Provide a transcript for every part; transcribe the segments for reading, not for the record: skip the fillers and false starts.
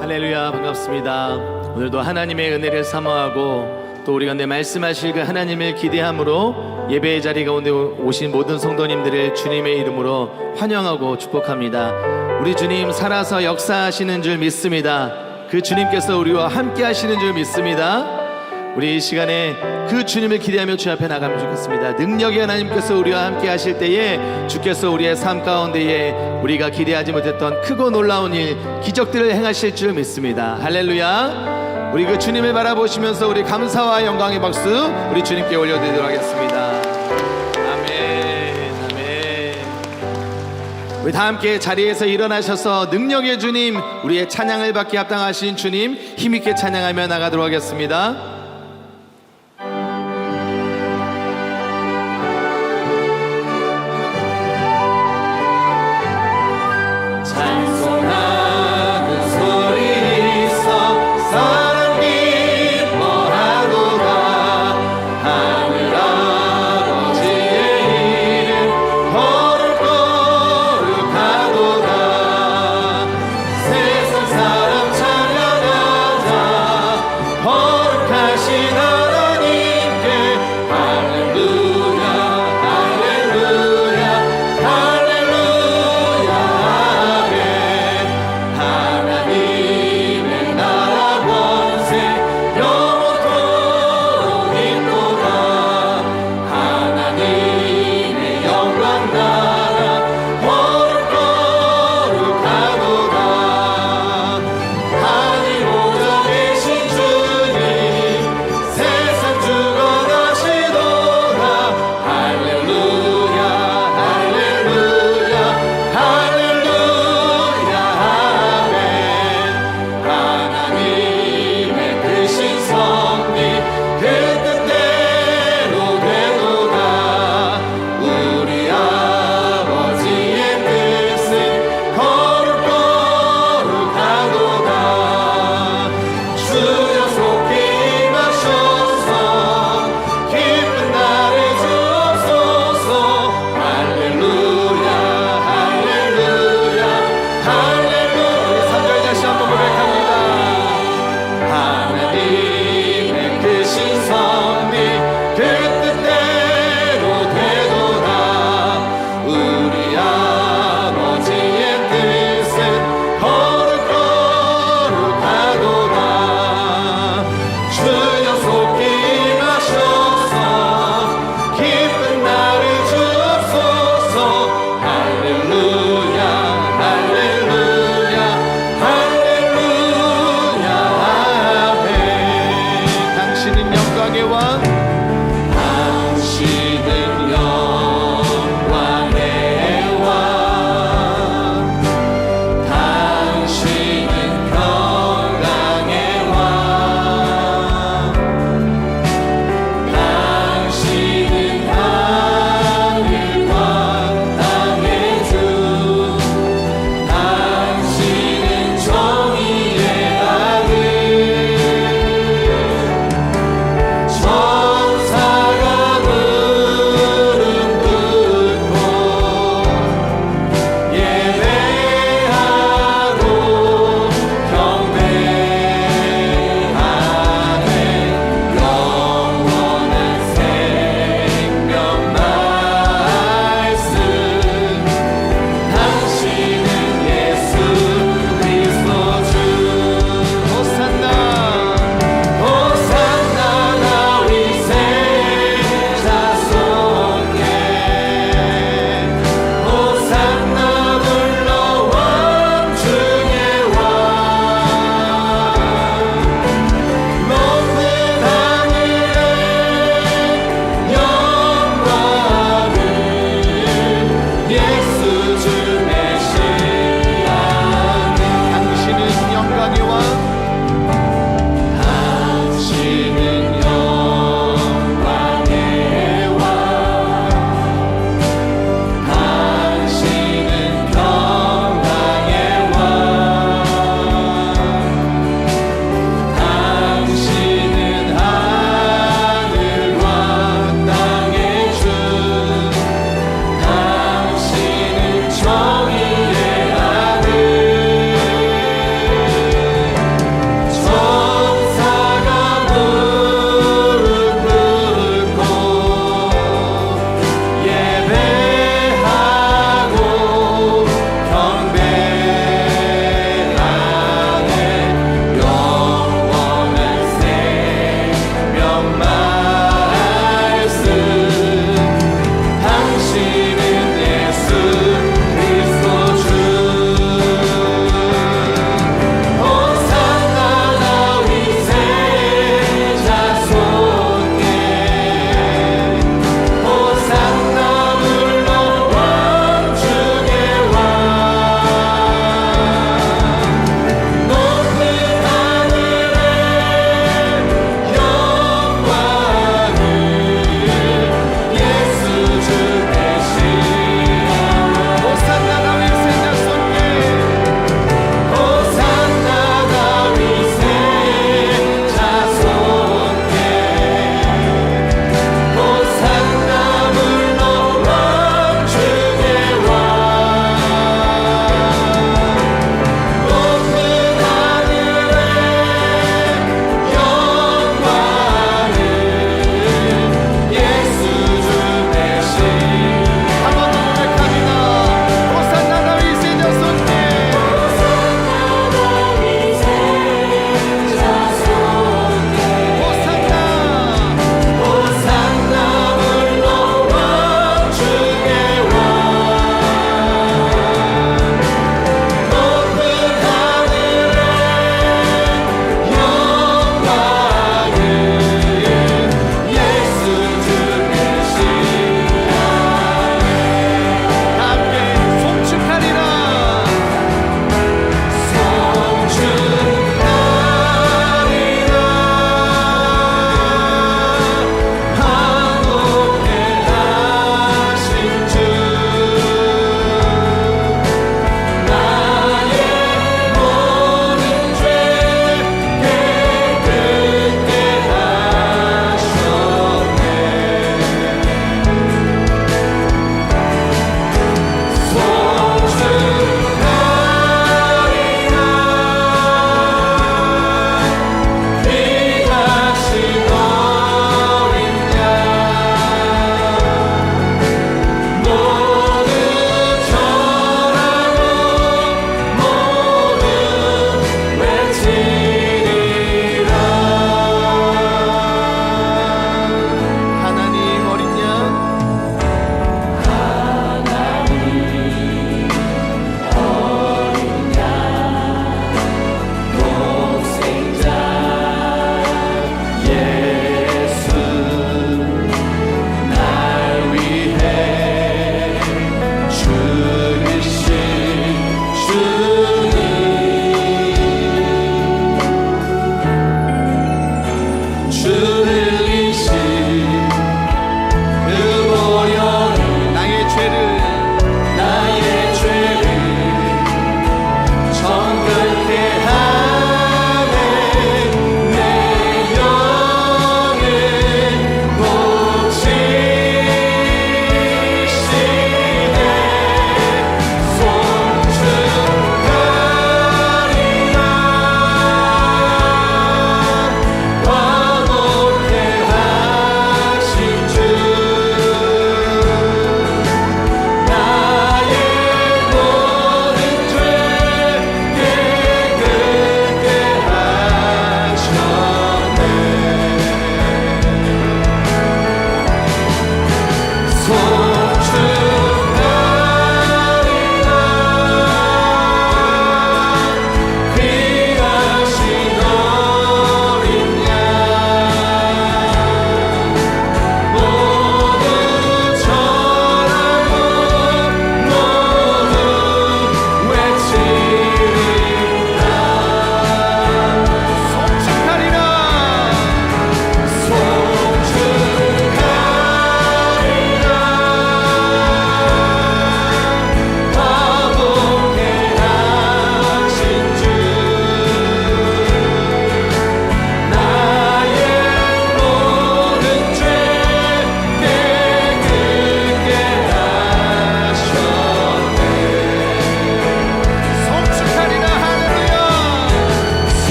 할렐루야, 반갑습니다. 오늘도 하나님의 은혜를 사모하고 또 우리 가운데 말씀하실 그 하나님을 기대함으로 예배의 자리 가운데 오신 모든 성도님들을 주님의 이름으로 환영하고 축복합니다. 우리 주님 살아서 역사하시는 줄 믿습니다. 그 주님께서 우리와 함께 하시는 줄 믿습니다. 우리 이 시간에 그 주님을 기대하며 주 앞에 나가면 좋겠습니다. 능력의 하나님께서 우리와 함께 하실 때에 주께서 우리의 삶 가운데에 우리가 기대하지 못했던 크고 놀라운 일, 기적들을 행하실 줄 믿습니다. 할렐루야. 우리 그 주님을 바라보시면서 우리 감사와 영광의 박수 우리 주님께 올려드리도록 하겠습니다. 아멘, 아멘. 우리 다 함께 자리에서 일어나셔서 능력의 주님, 우리의 찬양을 받게 합당하신 주님 힘있게 찬양하며 나가도록 하겠습니다. 거룩한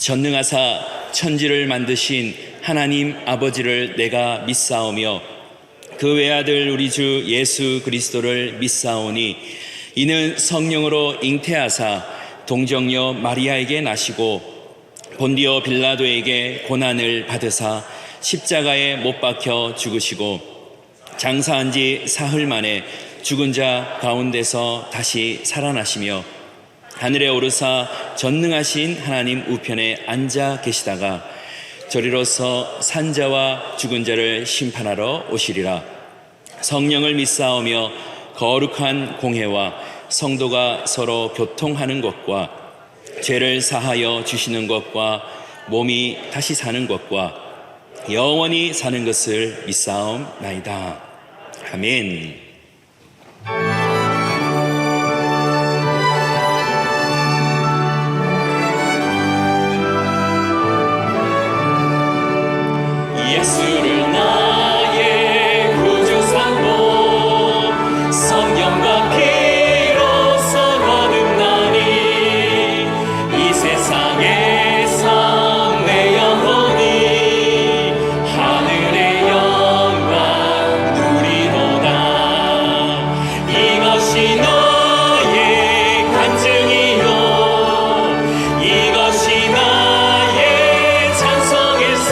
전능하사 천지를 만드신 하나님 아버지를 내가 믿사오며 그 외아들 우리 주 예수 그리스도를 믿사오니 이는 성령으로 잉태하사 동정녀 마리아에게 나시고 본디오 빌라도에게 고난을 받으사 십자가에 못 박혀 죽으시고 장사한 지 사흘 만에 죽은 자 가운데서 다시 살아나시며 하늘에 오르사 전능하신 하나님 우편에 앉아 계시다가 저리로서 산자와 죽은 자를 심판하러 오시리라. 성령을 믿사오며 거룩한 공회와 성도가 서로 교통하는 것과 죄를 사하여 주시는 것과 몸이 다시 사는 것과 영원히 사는 것을 믿사옵나이다. 아멘. 예수를 나의 구주 삼고 성령과 피로써 거듭나니 이 세상에서 내 영혼이 하늘의 영광 누리도다. 이것이 너의 간증이요 이것이 나의 찬송일세.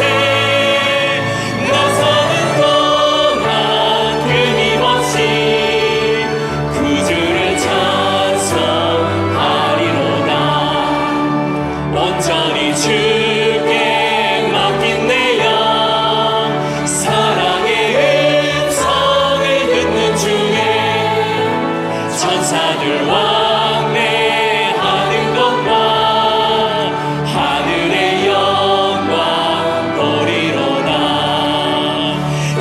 온전히 주께 맡긴 내 영 사랑의 음성을 듣는 중에 천사들 왕래하는 것과 하늘의 영광 보리로다.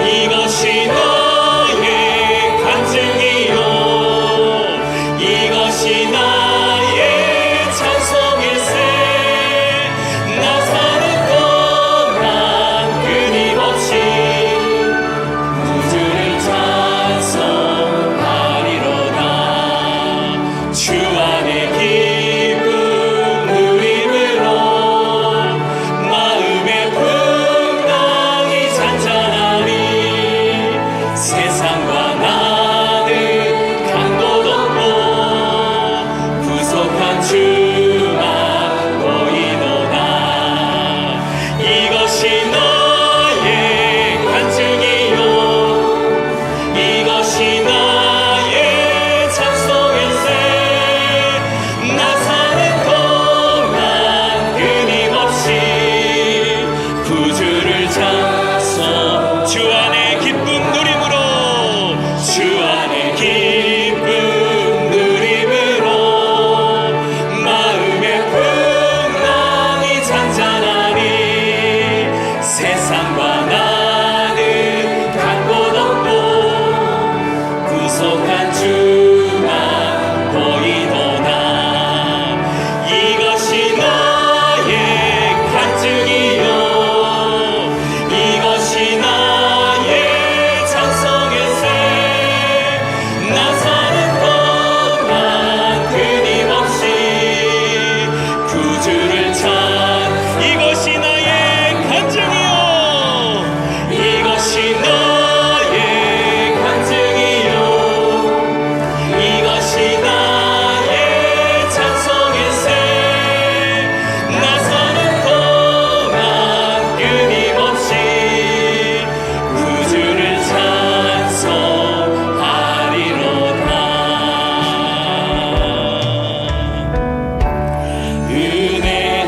이것이 너의 간증이요 이것이 나의 찬송일세. 주 안에 기쁨 누림으로 마음의 풍랑이 잔잔하니 세상과 나는 간 곳 없고 구속한 주만 보이도다. 이것이 너의 간증이요 이것이 나의 찬송일세. 구주를 찬송 주 안에 기쁨 누림으로 주 안에 기쁨 누림으로 마음의 풍랑이 잔잔하니 세상과 나는 간 곳 없고 구속한 주만 보이도다. 이것이 너의 간증이요 이것이 나의 찬송일세. 나 사는 동안 끊임없이 구주를 찬 이것이 나의 간증이요 이것이 너의 간증이요 이것이 나의 찬송일세. 나 사는 동안 끊임없이 구주를 찬송하리로다. 은혜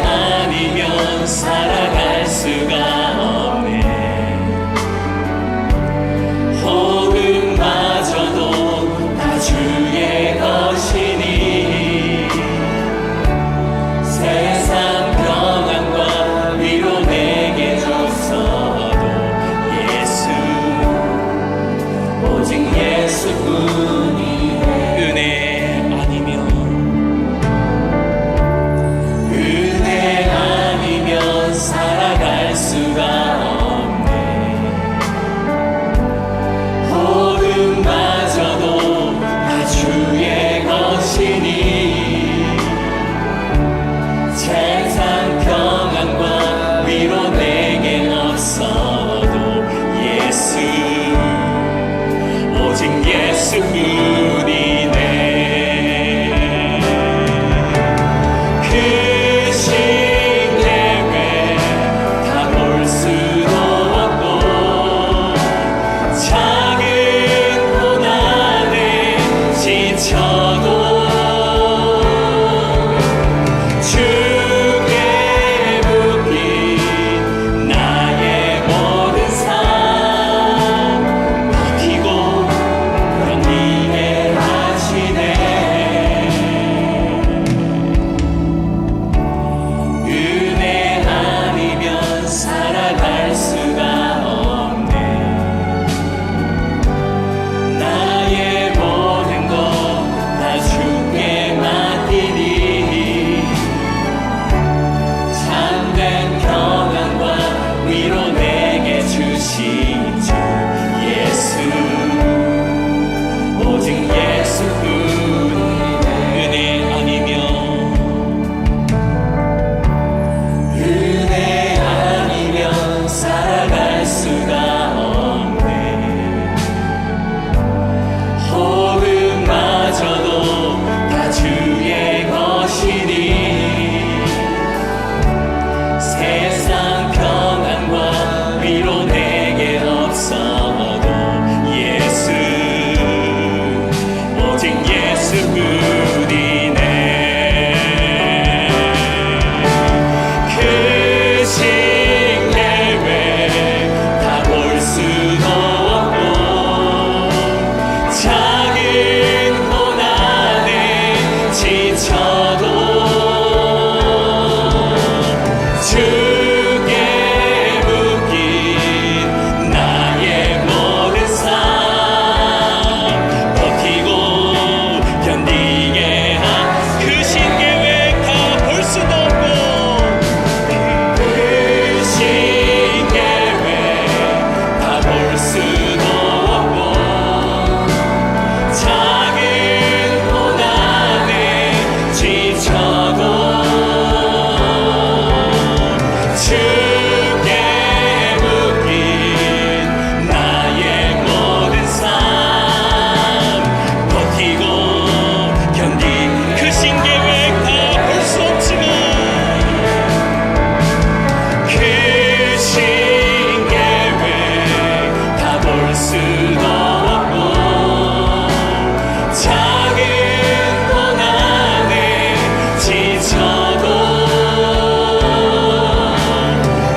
지쳐도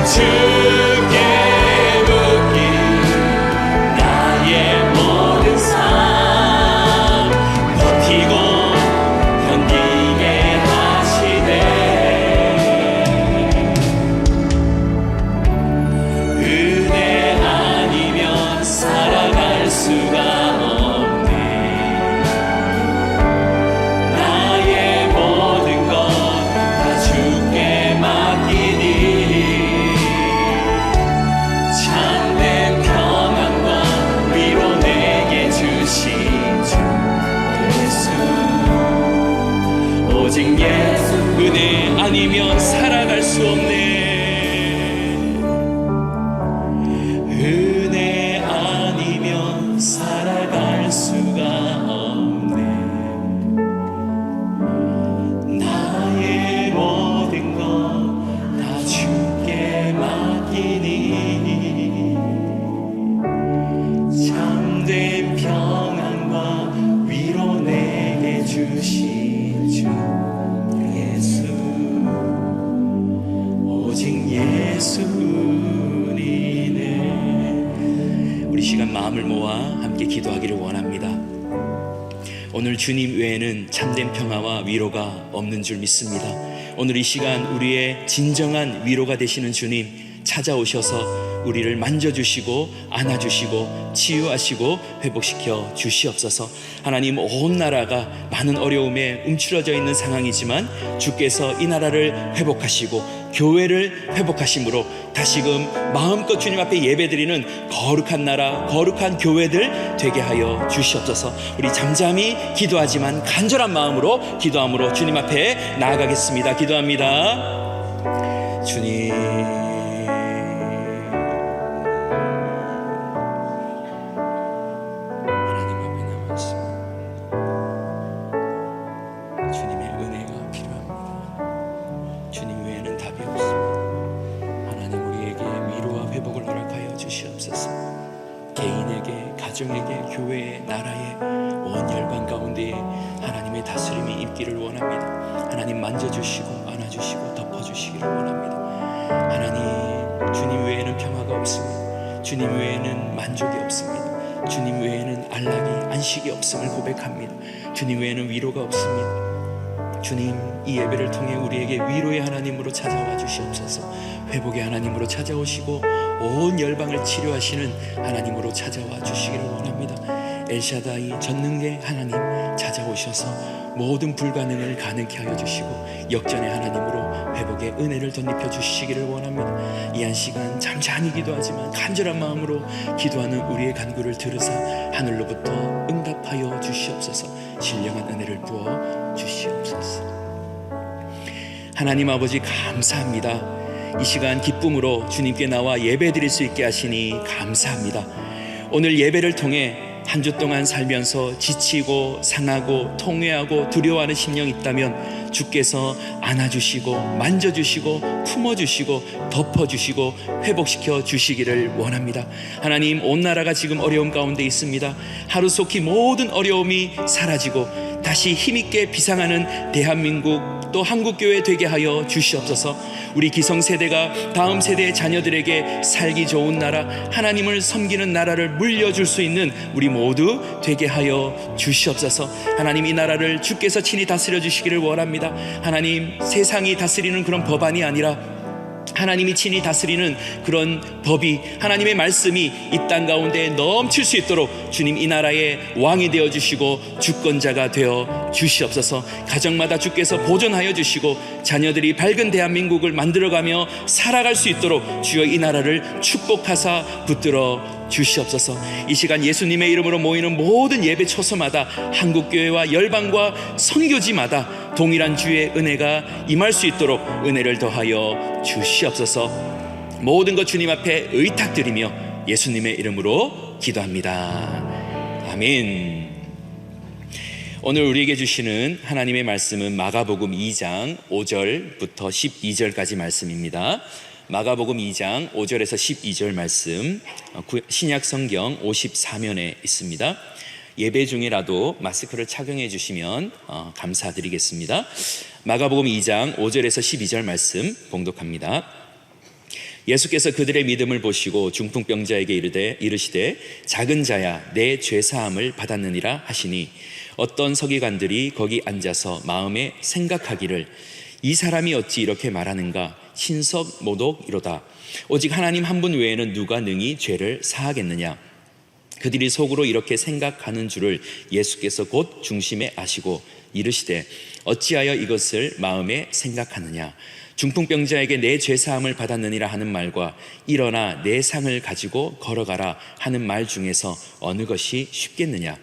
주께 묻기 나의 모든 삶 버티고 견디게 하시네. 은혜 아니면 살아갈 수가 없네. 나의 모든 것 다 주께 맡기니 참된 평안과 위로 내게 주신 주 예수. 오직 예수 은혜 아니면 살아갈 수 없네. 은혜 아니면 살아갈 수가 없네. 나의 모든 것 다 주께 맡기니 참된 평안과 위로 내게 주신 주 예수. 오직 예수뿐이네. 우리 시간 마음을 모아 함께 기도하기를 원합니다. 오늘 주님 외에는 참된 평화와 위로가 없는 줄 믿습니다. 오늘 이 시간 우리의 진정한 위로가 되시는 주님 찾아오셔서 우리를 만져주시고 안아주시고 치유하시고 회복시켜 주시옵소서. 하나님, 온 나라가 많은 어려움에 움츠러져 있는 상황이지만 주께서 이 나라를 회복하시고 교회를 회복하심으로 다시금 마음껏 주님 앞에 예배드리는 거룩한 나라, 거룩한 교회들 되게 하여 주시옵소서. 우리 잠잠히 기도하지만 간절한 마음으로 기도함으로 주님 앞에 나아가겠습니다. 기도합니다. 주님, 하나님 앞에 나왔습니다. 주님의 은혜가 필요합니다. 주님 외에는 답이 없습니다. 하나님, 우리에게 위로와 회복을 허락하여 주시옵소서. 개인에게, 가정에게, 교회에, 나라에, 온 열방 가운데에 하나님의 다스림이 있기를 원합니다. 하나님, 만져주시고 안아주시고 덮어주시기를 원합니다. 하나님, 주님 외에는 평화가 없습니다. 주님 외에는 만족이 없습니다. 주님 외에는 안락이, 안식이 없음을 고백합니다. 주님 외에는 위로가 없습니다. 주님, 이 예배를 통해 우리에게 위로의 하나님으로 찾아와 주시옵소서. 회복의 하나님으로 찾아오시고 온 열방을 치료하시는 하나님으로 찾아와 주시기를 원합니다. 엘샤다이 전능의 하나님 찾아오셔서 모든 불가능을 가능케 하여 주시고 역전의 하나님으로 회복의 은혜를 덧입혀 주시기를 원합니다. 이 한 시간 잠잠히 기도하지만 간절한 마음으로 기도하는 우리의 간구를 들으사 하늘로부터 응답하여 주시옵소서. 신령한 은혜를 부어 주시옵소서. 하나님 아버지, 감사합니다. 이 시간 기쁨으로 주님께 나와 예배 드릴 수 있게 하시니 감사합니다. 오늘 예배를 통해 한 주 동안 살면서 지치고 상하고 통회하고 두려워하는 심령이 있다면 주께서 안아주시고 만져주시고 품어주시고 덮어주시고 회복시켜 주시기를 원합니다. 하나님, 온 나라가 지금 어려움 가운데 있습니다. 하루속히 모든 어려움이 사라지고 다시 힘있게 비상하는 대한민국 또 한국교회 되게 하여 주시옵소서. 우리 기성세대가 다음 세대의 자녀들에게 살기 좋은 나라, 하나님을 섬기는 나라를 물려줄 수 있는 우리 모두 되게 하여 주시옵소서. 하나님, 이 나라를 주께서 친히 다스려 주시기를 원합니다. 하나님, 세상이 다스리는 그런 법안이 아니라 하나님이 친히 다스리는 그런 법이, 하나님의 말씀이 이 땅 가운데 넘칠 수 있도록 주님, 이 나라의 왕이 되어주시고 주권자가 되어 주시옵소서. 가정마다 주께서 보존하여 주시고 자녀들이 밝은 대한민국을 만들어가며 살아갈 수 있도록 주여 이 나라를 축복하사 붙들어 주시옵소서. 이 시간 예수님의 이름으로 모이는 모든 예배 초소마다 한국교회와 열방과 선교지마다 동일한 주의 은혜가 임할 수 있도록 은혜를 더하여 주시옵소서. 모든 것 주님 앞에 의탁드리며 예수님의 이름으로 기도합니다. 아멘. 오늘 우리에게 주시는 하나님의 말씀은 마가복음 2장 5절부터 12절까지 말씀입니다. 마가복음 2장 5절에서 12절 말씀, 신약 성경 54면에 있습니다. 예배 중이라도 마스크를 착용해 주시면 감사드리겠습니다. 마가복음 2장 5절에서 12절 말씀 봉독합니다. 예수께서 그들의 믿음을 보시고 중풍병자에게 이르시되 작은 자야 내 죄사함을 받았느니라 하시니 어떤 서기관들이 거기 앉아서 마음에 생각하기를 이 사람이 어찌 이렇게 말하는가 신석모독이로다. 오직 하나님 한 분 외에는 누가 능히 죄를 사하겠느냐. 그들이 속으로 이렇게 생각하는 줄을 예수께서 곧 중심에 아시고 이르시되 어찌하여 이것을 마음에 생각하느냐. 중풍병자에게 내 죄사함을 받았느니라 하는 말과 일어나 내 상을 가지고 걸어가라 하는 말 중에서 어느 것이 쉽겠느냐.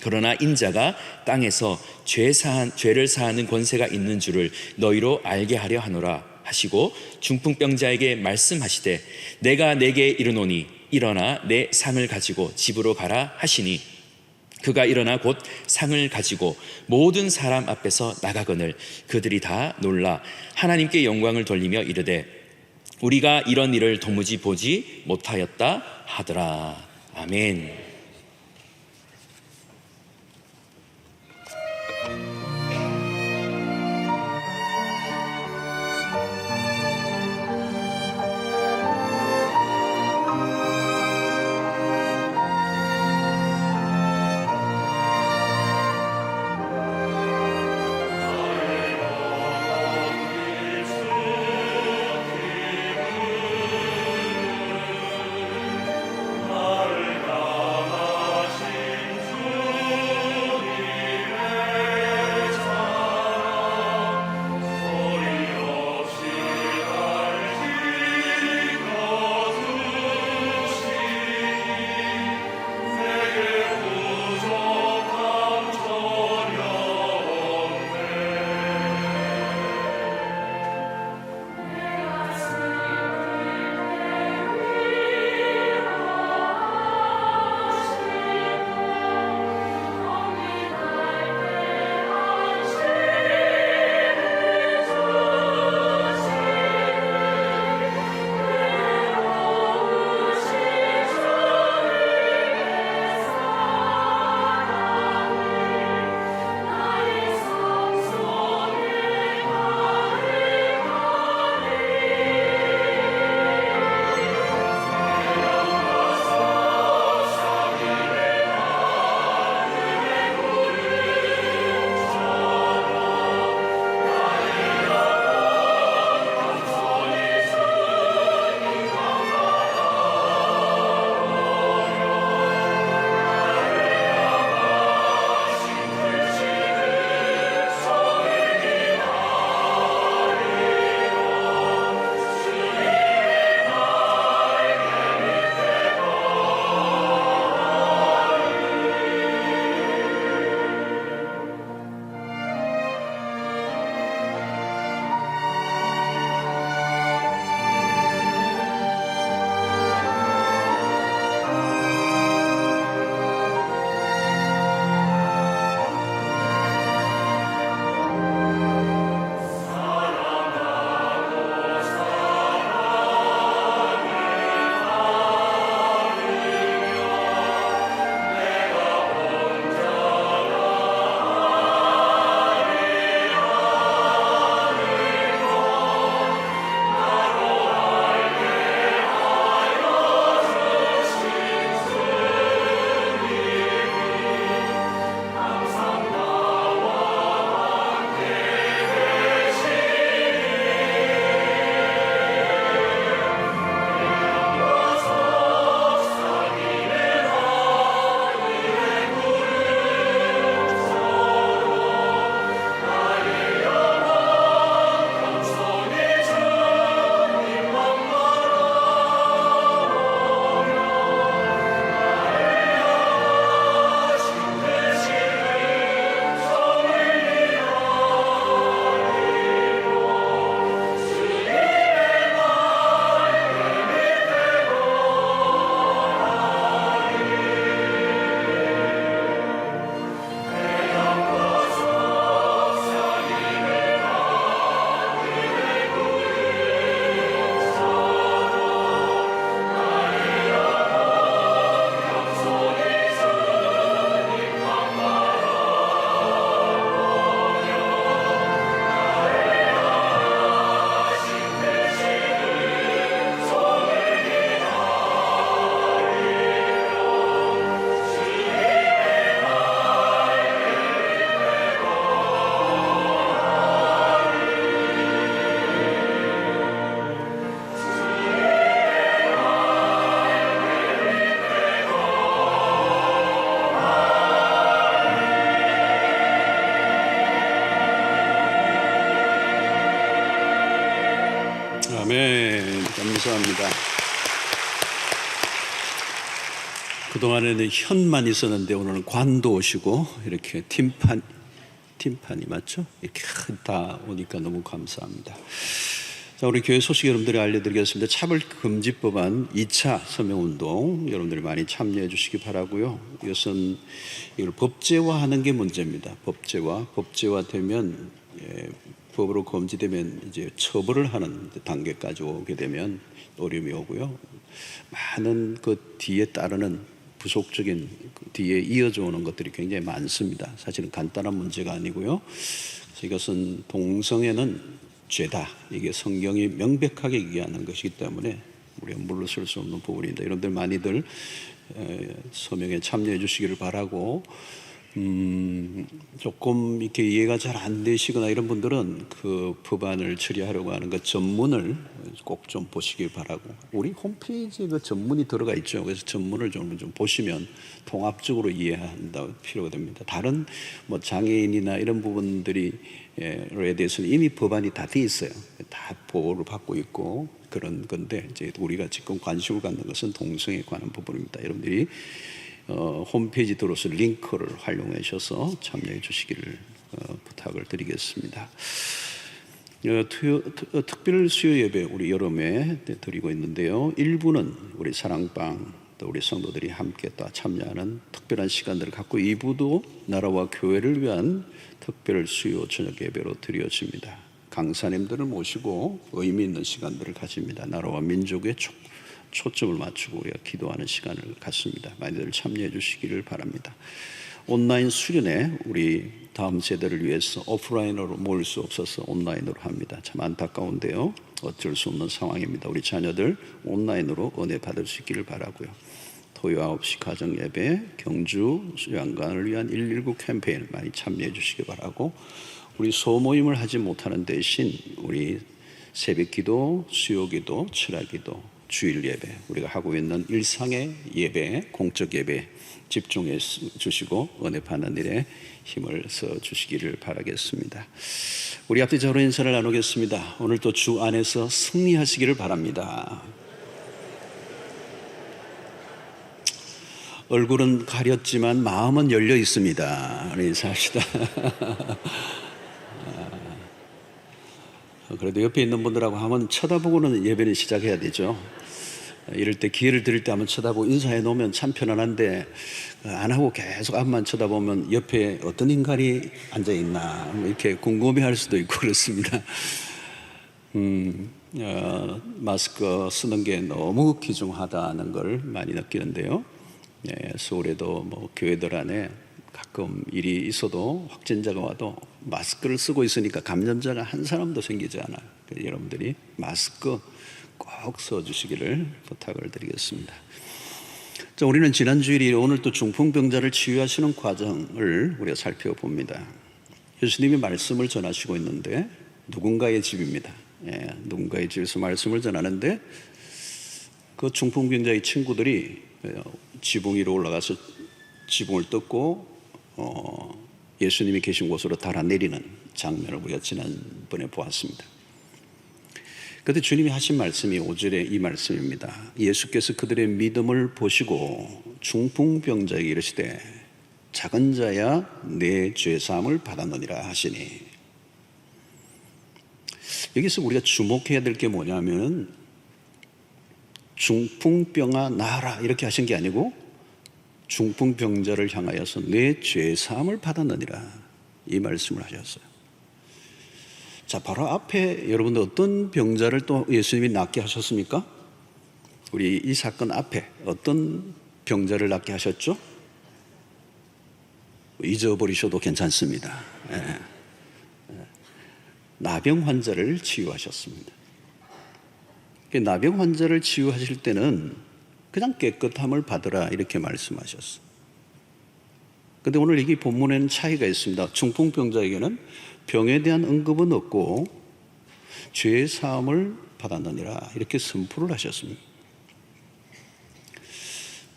그러나 인자가 땅에서 죄를 사하는 권세가 있는 줄을 너희로 알게 하려 하노라 하시고 중풍병자에게 말씀하시되 내가 내게 이르노니 일어나 내 상을 가지고 집으로 가라 하시니 그가 일어나 곧 상을 가지고 모든 사람 앞에서 나가거늘 그들이 다 놀라 하나님께 영광을 돌리며 이르되 우리가 이런 일을 도무지 보지 못하였다 하더라. 아멘. 아멘. 감사합니다. 그동안에는 현만 있었는데 오늘은 관도 오시고 이렇게 팀판이 맞죠? 이렇게 다 오니까 너무 감사합니다. 자, 우리 교회 소식 여러분들이 알려드리겠습니다. 차별금지법안 2차 서명운동 여러분들이 많이 참여해 주시기 바라고요. 이것은 이걸 법제화하는 게 문제입니다. 법제화되면 법으로 금지되면 이제 처벌을 하는 단계까지 오게 되면 어려움이 오고요. 많은 그 뒤에 따르는 부속적인 뒤에 이어져 오는 것들이 굉장히 많습니다. 사실은 간단한 문제가 아니고요. 이것은 동성애는 죄다. 이게 성경이 명백하게 얘기하는 것이기 때문에 우리가 물러설 수 없는 부분입니다. 여러분들 많이들 서명에 참여해 주시기를 바라고, 조금 이렇게 이해가 잘 안 되시거나 이런 분들은 그 법안을 처리하려고 하는 그 전문을 꼭 좀 보시길 바라고, 우리 홈페이지에 그 전문이 들어가 있죠. 그래서 전문을 좀 보시면 통합적으로 이해한다 필요가 됩니다. 다른 뭐 장애인이나 이런 부분들에 대해서는 이미 법안이 다 돼 있어요. 다 보호를 받고 있고 그런 건데, 이제 우리가 지금 관심을 갖는 것은 동성애에 관한 부분입니다. 여러분들이 홈페이지 들어서 링크를 활용하셔서 참여해 주시기를 부탁을 드리겠습니다. 특별 수요 예배 우리 여름에 드리고 있는데요. 일부는 우리 사랑방 또 우리 성도들이 함께 또 참여하는 특별한 시간들을 갖고, 2부도 나라와 교회를 위한 특별 수요 저녁 예배로 드려집니다. 강사님들을 모시고 의미 있는 시간들을 가집니다. 나라와 민족의 초점을 맞추고 우리가 기도하는 시간을 갖습니다. 많이들 참여해 주시기를 바랍니다. 온라인 수련회 우리 다음 세대를 위해서 오프라인으로 모일 수 없어서 온라인으로 합니다. 참 안타까운데요. 어쩔 수 없는 상황입니다. 우리 자녀들 온라인으로 은혜 받을 수 있기를 바라고요. 토요 9시 가정예배, 경주 수양관을 위한 119 캠페인을 많이 참여해 주시기 바라고, 우리 소모임을 하지 못하는 대신 우리 새벽기도, 수요기도, 철야기도, 주일 예배, 우리가 하고 있는 일상의 예배, 공적 예배 집중해 주시고 은혜 받는 일에 힘을 써 주시기를 바라겠습니다. 우리 앞뒤적으로 인사를 나누겠습니다. 오늘 또 주 안에서 승리하시기를 바랍니다. 얼굴은 가렸지만 마음은 열려 있습니다. 우리 인사합시다. 그래도 옆에 있는 분들하고 한번 쳐다보고는 예배는 시작해야 되죠. 이럴 때 기회를 드릴 때 한번 쳐다보고 인사해 놓으면 참 편안한데, 안 하고 계속 앞만 쳐다보면 옆에 어떤 인간이 앉아 있나 이렇게 궁금해할 수도 있고 그렇습니다. 마스크 쓰는 게 너무 귀중하다는 걸 많이 느끼는데요. 서울에도 뭐 교회들 안에 가끔 일이 있어도 확진자가 와도 마스크를 쓰고 있으니까 감염자가 한 사람도 생기지 않아요. 여러분들이 마스크 꼭 써주시기를 부탁을 드리겠습니다. 자, 우리는 지난 주일에 오늘 또 중풍병자를 치유하시는 과정을 우리가 살펴봅니다. 예수님이 말씀을 전하시고 있는데 누군가의 집입니다. 누군가의 집에서 말씀을 전하는데 그 중풍병자의 친구들이 지붕 위로 올라가서 지붕을 뜯고 예수님이 계신 곳으로 달아내리는 장면을 우리가 지난번에 보았습니다. 그때 주님이 하신 말씀이 5절에 이 말씀입니다. 예수께서 그들의 믿음을 보시고 중풍병자에게 이르시되 작은 자야 내 죄사함을 받았느니라 하시니, 여기서 우리가 주목해야 될 게 뭐냐면 중풍병아 나아라 이렇게 하신 게 아니고 중풍병자를 향하여서 내 죄사함을 받았느니라 이 말씀을 하셨어요. 자, 바로 앞에 여러분들 어떤 병자를 또 예수님이 낫게 하셨습니까? 우리 이 사건 앞에 어떤 병자를 낫게 하셨죠? 잊어버리셔도 괜찮습니다. 나병 환자를 치유하셨습니다. 나병 환자를 치유하실 때는 그냥 깨끗함을 받으라 이렇게 말씀하셨어요. 그런데 오늘 여기 본문에는 차이가 있습니다. 중풍병자에게는 병에 대한 언급은 없고 죄의 사함을 받았느니라 이렇게 선포를 하셨습니다.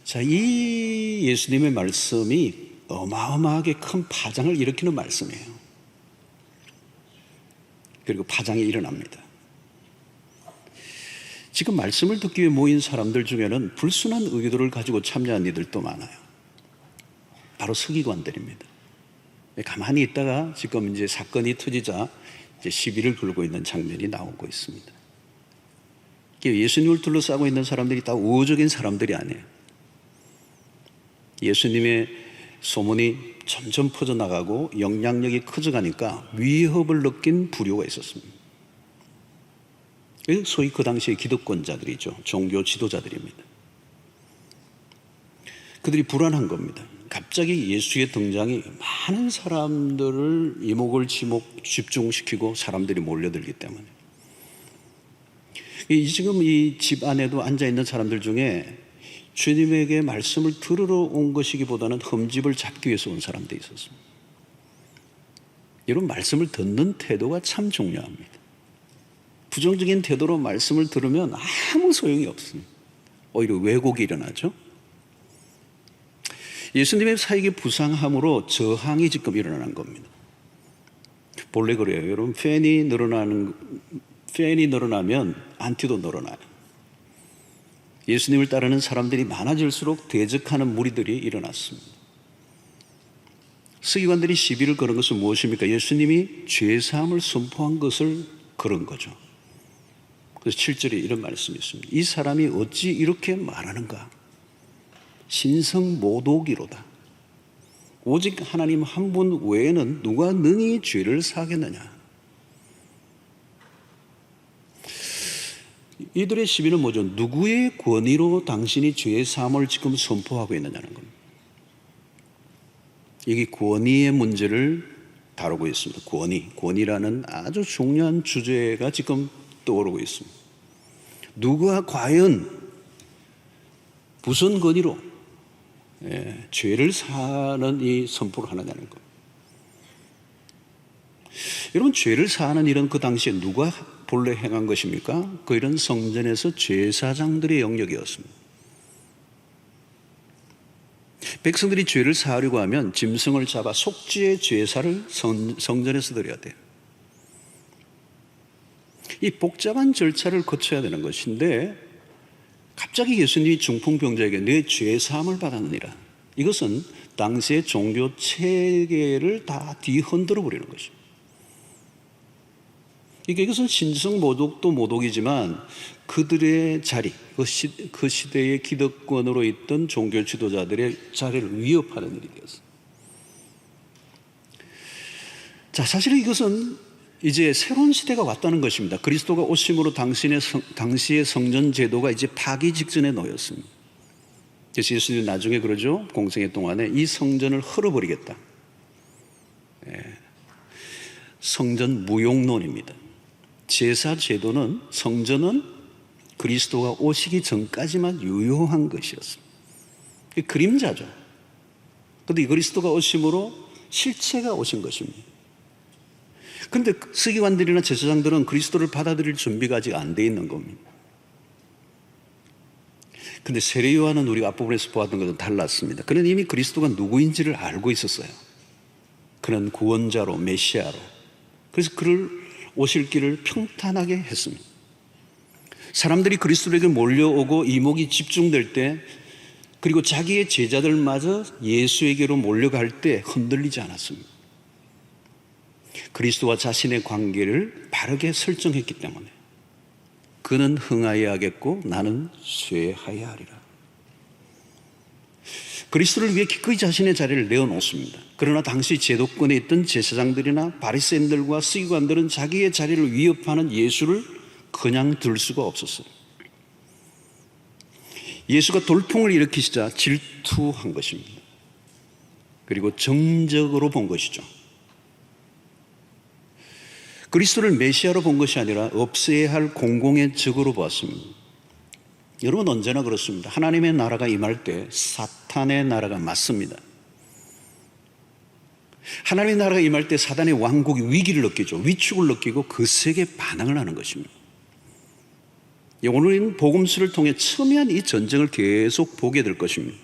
자, 이 예수님의 말씀이 어마어마하게 큰 파장을 일으키는 말씀이에요. 그리고 파장이 일어납니다. 지금 말씀을 듣기 위해 모인 사람들 중에는 불순한 의도를 가지고 참여한 이들도 많아요. 바로 서기관들입니다. 가만히 있다가 지금 이제 사건이 터지자 이제 시비를 걸고 있는 장면이 나오고 있습니다. 예수님을 둘러싸고 있는 사람들이 다 우호적인 사람들이 아니에요. 예수님의 소문이 점점 퍼져나가고 영향력이 커져가니까 위협을 느낀 부류가 있었습니다. 소위 그 당시의 기득권자들이죠. 종교 지도자들입니다. 그들이 불안한 겁니다. 갑자기 예수의 등장이 많은 사람들을 이목을 집중시키고 사람들이 몰려들기 때문에. 지금 이 집 안에도 앉아있는 사람들 중에 주님에게 말씀을 들으러 온 것이기보다는 흠집을 잡기 위해서 온 사람들이 있었습니다. 이런 말씀을 듣는 태도가 참 중요합니다. 부정적인 태도로 말씀을 들으면 아무 소용이 없습니다. 오히려 왜곡이 일어나죠. 예수님의 사역이 부상함으로 저항이 지금 일어나는 겁니다. 본래 그래요. 여러분, 팬이 늘어나면 안티도 늘어나요. 예수님을 따르는 사람들이 많아질수록 대적하는 무리들이 일어났습니다. 서기관들이 시비를 거는 것은 무엇입니까? 예수님이 죄사함을 선포한 것을 그런 거죠. 그래서 7절에 이런 말씀이 있습니다. 이 사람이 어찌 이렇게 말하는가? 신성모독이로다. 오직 하나님 한 분 외에는 누가 능히 죄를 사하겠느냐? 이들의 시비는 뭐죠? 누구의 권위로 당신이 죄의 사함을 지금 선포하고 있느냐는 겁니다. 이게 권위의 문제를 다루고 있습니다. 권위라는 아주 중요한 주제가 지금 떠오르고 있습니다. 누가 과연 무슨 권위로 죄를 사하는 이 선포를 하느냐는 것. 여러분, 죄를 사하는 일은 그 당시에 누가 본래 행한 것입니까? 그 일은 성전에서 제사장들의 영역이었습니다. 백성들이 죄를 사하려고 하면 짐승을 잡아 속죄의 제사를 성전에서 드려야 돼요. 이 복잡한 절차를 거쳐야 되는 것인데 갑자기 예수님이 중풍병자에게 내 죄사함을 받았느니라. 이것은 당시의 종교 체계를 다 뒤흔들어 버리는 것입니다. 이것은 신성모독도 모독이지만 그들의 자리, 그 시대의 기득권으로 있던 종교 지도자들의 자리를 위협하는 일이 되었습니다. 자, 사실 이것은 이제 새로운 시대가 왔다는 것입니다. 그리스도가 오심으로 당시의 성전 제도가 이제 파기 직전에 놓였습니다. 그래서 예수님이 나중에 그러죠. 공생애 동안에 이 성전을 헐어버리겠다. 성전 무용론입니다. 제사 제도는, 성전은 그리스도가 오시기 전까지만 유효한 것이었습니다. 그림자죠. 그런데 이 그리스도가 오심으로 실체가 오신 것입니다. 그런데 서기관들이나 제사장들은 그리스도를 받아들일 준비가 아직 안 돼 있는 겁니다. 그런데 세례 요한은 우리가 앞부분에서 보았던 것은 달랐습니다. 그는 이미 그리스도가 누구인지를 알고 있었어요. 그는 구원자로, 메시아로. 그래서 그를 오실 길을 평탄하게 했습니다. 사람들이 그리스도에게 몰려오고 이목이 집중될 때, 그리고 자기의 제자들마저 예수에게로 몰려갈 때 흔들리지 않았습니다. 그리스도와 자신의 관계를 바르게 설정했기 때문에 그는 흥하여야 하겠고 나는 쇠하여야 하리라. 그리스도를 위해 기꺼이 자신의 자리를 내어놓습니다. 그러나 당시 제도권에 있던 제사장들이나 바리새인들과 서기관들은 자기의 자리를 위협하는 예수를 그냥 둘 수가 없었어요. 예수가 돌풍을 일으키시자 질투한 것입니다. 그리고 정적으로 본 것이죠. 그리스도를 메시아로 본 것이 아니라 없애야 할 공공의 적으로 보았습니다. 여러분, 언제나 그렇습니다. 하나님의 나라가 임할 때 사탄의 나라가 맞습니다. 하나님의 나라가 임할 때 사단의 왕국이 위기를 느끼죠. 위축을 느끼고 그 세계에 반항을 하는 것입니다. 오늘은 복음서를 통해 첨예한 이 전쟁을 계속 보게 될 것입니다.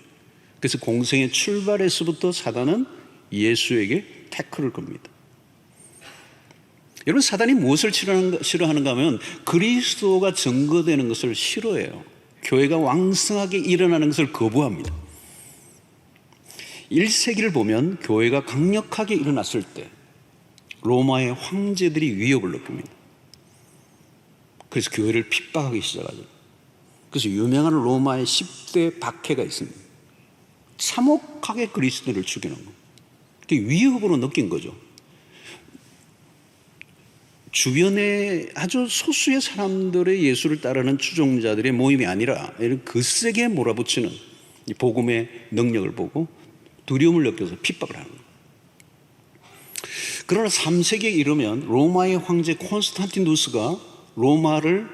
그래서 공생의 출발에서부터 사단은 예수에게 태클을 겁니다. 여러분, 사단이 무엇을 싫어하는가 하면 그리스도가 증거되는 것을 싫어해요. 교회가 왕성하게 일어나는 것을 거부합니다. 1세기를 보면 교회가 강력하게 일어났을 때 로마의 황제들이 위협을 느낍니다. 그래서 교회를 핍박하기 시작하죠. 그래서 유명한 로마의 10대 박해가 있습니다. 참혹하게 그리스도를 죽이는 거. 그게 위협으로 느낀 거죠. 주변에 아주 소수의 사람들의 예수를 따르는 추종자들의 모임이 아니라 이런 거세게 몰아붙이는 이 복음의 능력을 보고 두려움을 느껴서 핍박을 하는 거예요. 그러나 3세기에 이르면 로마의 황제 콘스탄티누스가 로마를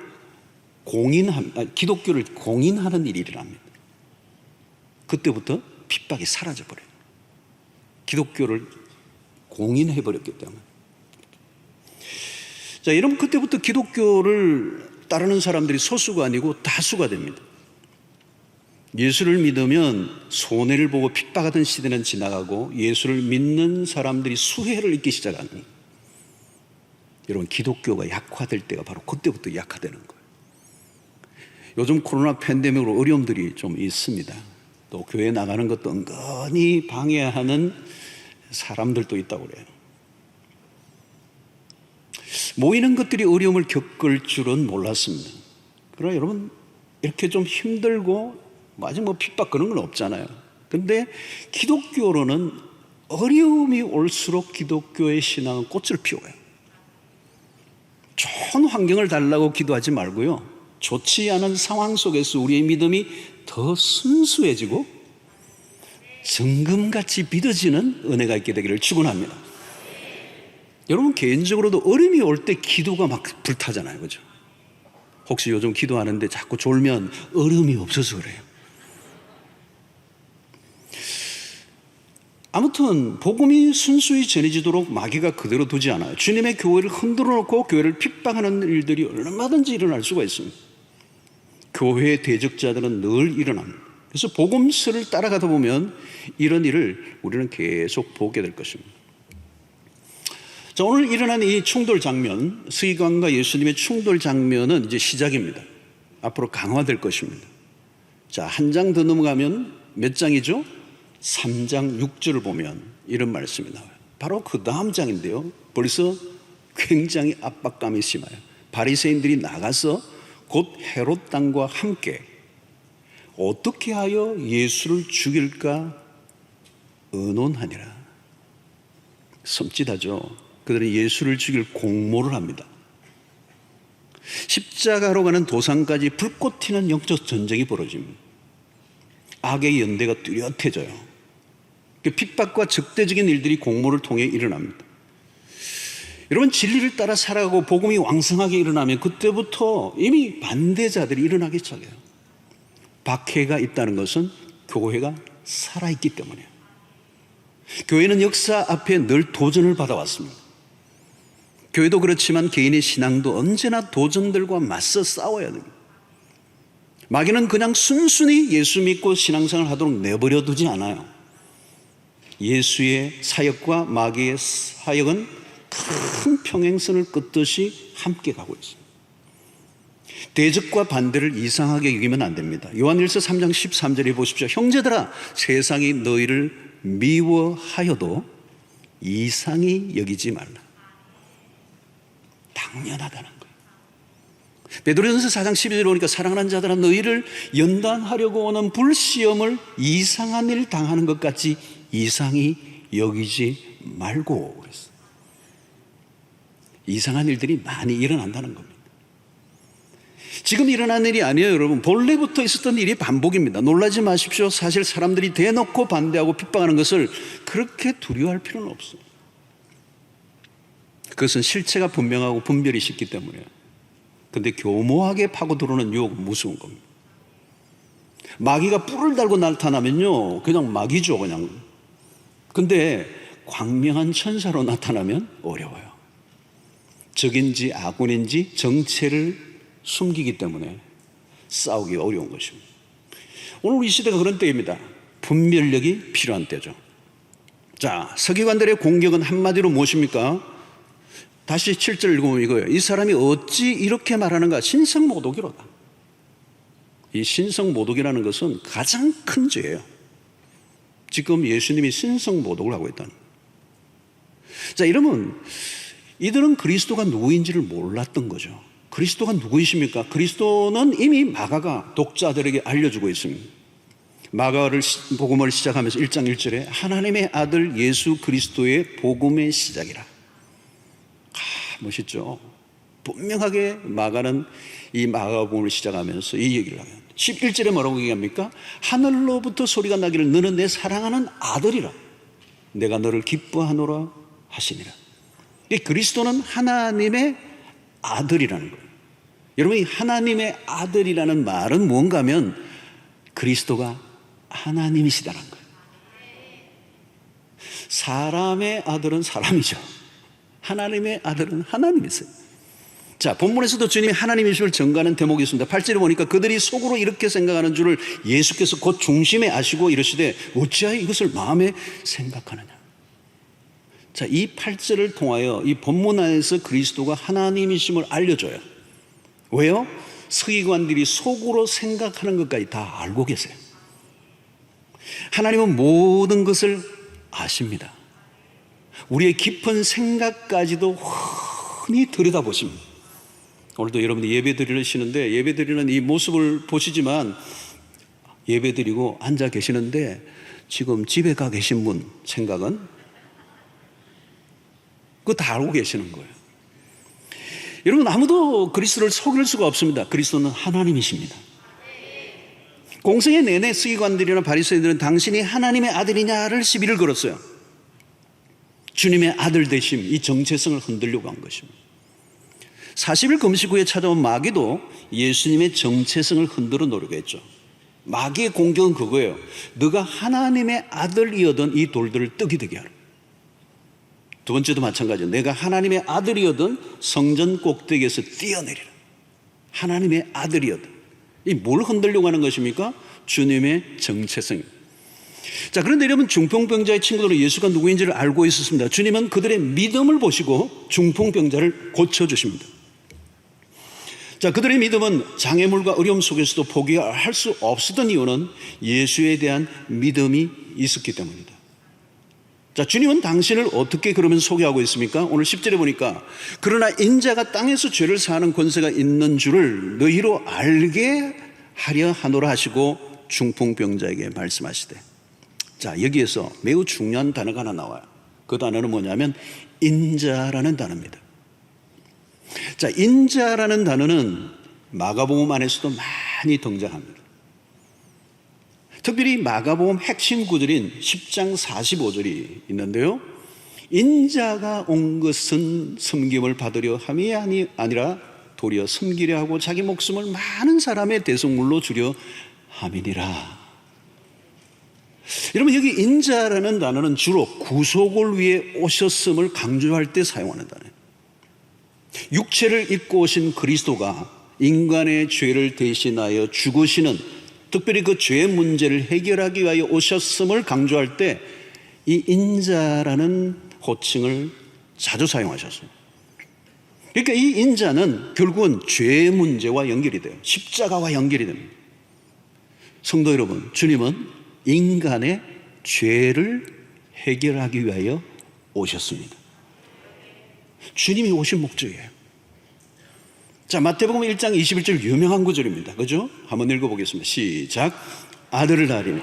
기독교를 공인하는 일이 일어납니다. 그때부터 핍박이 사라져버려요. 기독교를 공인해버렸기 때문에. 자, 여러분, 그때부터 기독교를 따르는 사람들이 소수가 아니고 다수가 됩니다. 예수를 믿으면 손해를 보고 핍박하던 시대는 지나가고 예수를 믿는 사람들이 수혜를 잊기 시작합니다. 여러분, 기독교가 약화될 때가 바로 그때부터 약화되는 거예요. 요즘 코로나 팬데믹으로 어려움들이 좀 있습니다. 또 교회 나가는 것도 은근히 방해하는 사람들도 있다고 그래요. 모이는 것들이 어려움을 겪을 줄은 몰랐습니다. 그러나 여러분, 이렇게 좀 힘들고 아직 핍박 그런 건 없잖아요. 근데 기독교로는 어려움이 올수록 기독교의 신앙은 꽃을 피워요. 좋은 환경을 달라고 기도하지 말고요, 좋지 않은 상황 속에서 우리의 믿음이 더 순수해지고 정금같이 믿어지는 은혜가 있게 되기를 축원합니다. 여러분, 개인적으로도 어려움이 올 때 기도가 막 불타잖아요, 그죠? 혹시 요즘 기도하는데 자꾸 졸면 어려움이 없어서 그래요. 아무튼 복음이 순수히 전해지도록 마귀가 그대로 두지 않아요. 주님의 교회를 흔들어 놓고 교회를 핍박하는 일들이 얼마든지 일어날 수가 있습니다. 교회의 대적자들은 늘 일어납니다. 그래서 복음서를 따라가다 보면 이런 일을 우리는 계속 보게 될 것입니다. 자, 오늘 일어난 이 충돌 장면, 서기관과 예수님의 충돌 장면은 이제 시작입니다. 앞으로 강화될 것입니다. 자, 한 장 더 넘어가면 몇 장이죠? 3장 6절을 보면 이런 말씀이 나와요. 바로 그 다음 장인데요, 벌써 굉장히 압박감이 심해요. 바리새인들이 나가서 곧 헤롯 당과 함께 어떻게 하여 예수를 죽일까 의논하니라. 섬찟하죠. 그들은 예수를 죽일 공모를 합니다. 십자가로 가는 도상까지 불꽃 튀는 영적 전쟁이 벌어집니다. 악의 연대가 뚜렷해져요. 핍박과 적대적인 일들이 공모를 통해 일어납니다. 여러분, 진리를 따라 살아가고 복음이 왕성하게 일어나면 그때부터 이미 반대자들이 일어나기 시작해요. 박해가 있다는 것은 교회가 살아있기 때문이에요. 교회는 역사 앞에 늘 도전을 받아왔습니다. 교회도 그렇지만 개인의 신앙도 언제나 도전들과 맞서 싸워야 됩니다. 마귀는 그냥 순순히 예수 믿고 신앙생활 하도록 내버려 두지 않아요. 예수의 사역과 마귀의 사역은 큰 평행선을 긋듯이 함께 가고 있습니다. 대적과 반대를 이상하게 여기면 안 됩니다. 요한일서 3장 13절에 보십시오. 형제들아, 세상이 너희를 미워하여도 이상히 여기지 말라. 당연하다는 거예요. 베드로전서 4장 12절에 보니까 사랑하는 자들아, 너희를 연단하려고 오는 불시험을 이상한 일 당하는 것 같이 이상히 여기지 말고 그랬어요. 이상한 일들이 많이 일어난다는 겁니다. 지금 일어난 일이 아니에요, 여러분. 본래부터 있었던 일이 반복입니다. 놀라지 마십시오. 사실 사람들이 대놓고 반대하고 핍박하는 것을 그렇게 두려워할 필요는 없어요. 그것은 실체가 분명하고 분별이 쉽기 때문이에요. 근데 교모하게 파고 들어오는 유혹은 무서운 겁니다. 마귀가 뿔을 달고 나타나면요, 그냥 마귀죠, 그냥. 근데 광명한 천사로 나타나면 어려워요. 적인지 아군인지 정체를 숨기기 때문에 싸우기가 어려운 것입니다. 오늘 이 시대가 그런 때입니다. 분별력이 필요한 때죠. 자, 서기관들의 공격은 한마디로 무엇입니까? 다시 7절 읽으면 이거예요. 이 사람이 어찌 이렇게 말하는가? 신성모독이로다. 이 신성모독이라는 것은 가장 큰 죄예요. 지금 예수님이 신성모독을 하고 있다는 거예요. 자, 이러면 이들은 그리스도가 누구인지를 몰랐던 거죠. 그리스도가 누구이십니까? 그리스도는 이미 마가가 독자들에게 알려주고 있습니다. 마가를 복음을 시작하면서 1장 1절에 하나님의 아들 예수 그리스도의 복음의 시작이라. 멋있죠? 분명하게 마가는 이 마가복음을 시작하면서 이 얘기를 해요. 11절에 뭐라고 얘기합니까? 하늘로부터 소리가 나기를 너는 내 사랑하는 아들이라. 내가 너를 기뻐하노라 하시니라. 이 그리스도는 하나님의 아들이라는 거예요. 여러분, 이 하나님의 아들이라는 말은 뭔가 하면 그리스도가 하나님이시다는 거예요. 사람의 아들은 사람이죠. 하나님의 아들은 하나님이세요. 자, 본문에서도 주님이 하나님이심을 증거하는 대목이 있습니다. 8절에 보니까 그들이 속으로 이렇게 생각하는 줄을 예수께서 곧 중심에 아시고 이르시되 어찌하여 이것을 마음에 생각하느냐. 자, 이 8절을 통하여 이 본문 안에서 그리스도가 하나님이심을 알려줘요. 왜요? 서기관들이 속으로 생각하는 것까지 다 알고 계세요. 하나님은 모든 것을 아십니다. 우리의 깊은 생각까지도 흔히 들여다보십니다. 오늘도 여러분이 예배 드리시는데 예배 드리는 이 모습을 보시지만 예배 드리고 앉아 계시는데 지금 집에 가 계신 분 생각은 그거 다 알고 계시는 거예요. 여러분, 아무도 그리스도를 속일 수가 없습니다. 그리스도는 하나님이십니다. 공생의 내내 서기관들이나 바리새인들은 당신이 하나님의 아들이냐를 시비를 걸었어요. 주님의 아들 되심, 이 정체성을 흔들려고 한 것입니다. 40일 금식 후에 찾아온 마귀도 예수님의 정체성을 흔들어 놓으려고 했죠. 마귀의 공격은 그거예요. 너가 하나님의 아들이어던 이 돌들을 떡이 되게 하라. 두 번째도 마찬가지예요. 내가 하나님의 아들이어던 성전 꼭대기에서 뛰어내리라. 하나님의 아들이어던. 이 뭘 흔들려고 하는 것입니까? 주님의 정체성입니다. 자, 그런데 여러분, 중풍병자의 친구들은 예수가 누구인지를 알고 있었습니다. 주님은 그들의 믿음을 보시고 중풍병자를 고쳐주십니다. 자, 그들의 믿음은 장애물과 어려움 속에서도 포기할 수 없었던 이유는 예수에 대한 믿음이 있었기 때문입니다. 자, 주님은 당신을 어떻게 그러면 소개하고 있습니까? 오늘 10절에 보니까 그러나 인자가 땅에서 죄를 사하는 권세가 있는 줄을 너희로 알게 하려 하노라 하시고 중풍병자에게 말씀하시되. 자, 여기에서 매우 중요한 단어가 하나 나와요. 그 단어는 뭐냐면 인자라는 단어입니다. 자, 인자라는 단어는 마가복음 안에서도 많이 등장합니다. 특별히 마가복음 핵심 구절인 10장 45절이 있는데요. 인자가 온 것은 섬김을 받으려 함이 아니라 도리어 섬기려 하고 자기 목숨을 많은 사람의 대속물로 주려 함이니라. 여러분, 여기 인자라는 단어는 주로 구속을 위해 오셨음을 강조할 때 사용하는 단어예요. 육체를 입고 오신 그리스도가 인간의 죄를 대신하여 죽으시는, 특별히 그 죄의 문제를 해결하기 위하여 오셨음을 강조할 때 이 인자라는 호칭을 자주 사용하셨습니다. 그러니까 이 인자는 결국은 죄의 문제와 연결이 돼요. 십자가와 연결이 됩니다. 성도 여러분, 주님은 인간의 죄를 해결하기 위하여 오셨습니다. 주님이 오신 목적이에요. 자, 마태복음 1장 21절 유명한 구절입니다. 그죠? 한번 읽어보겠습니다. 시작. 아들을 낳으리니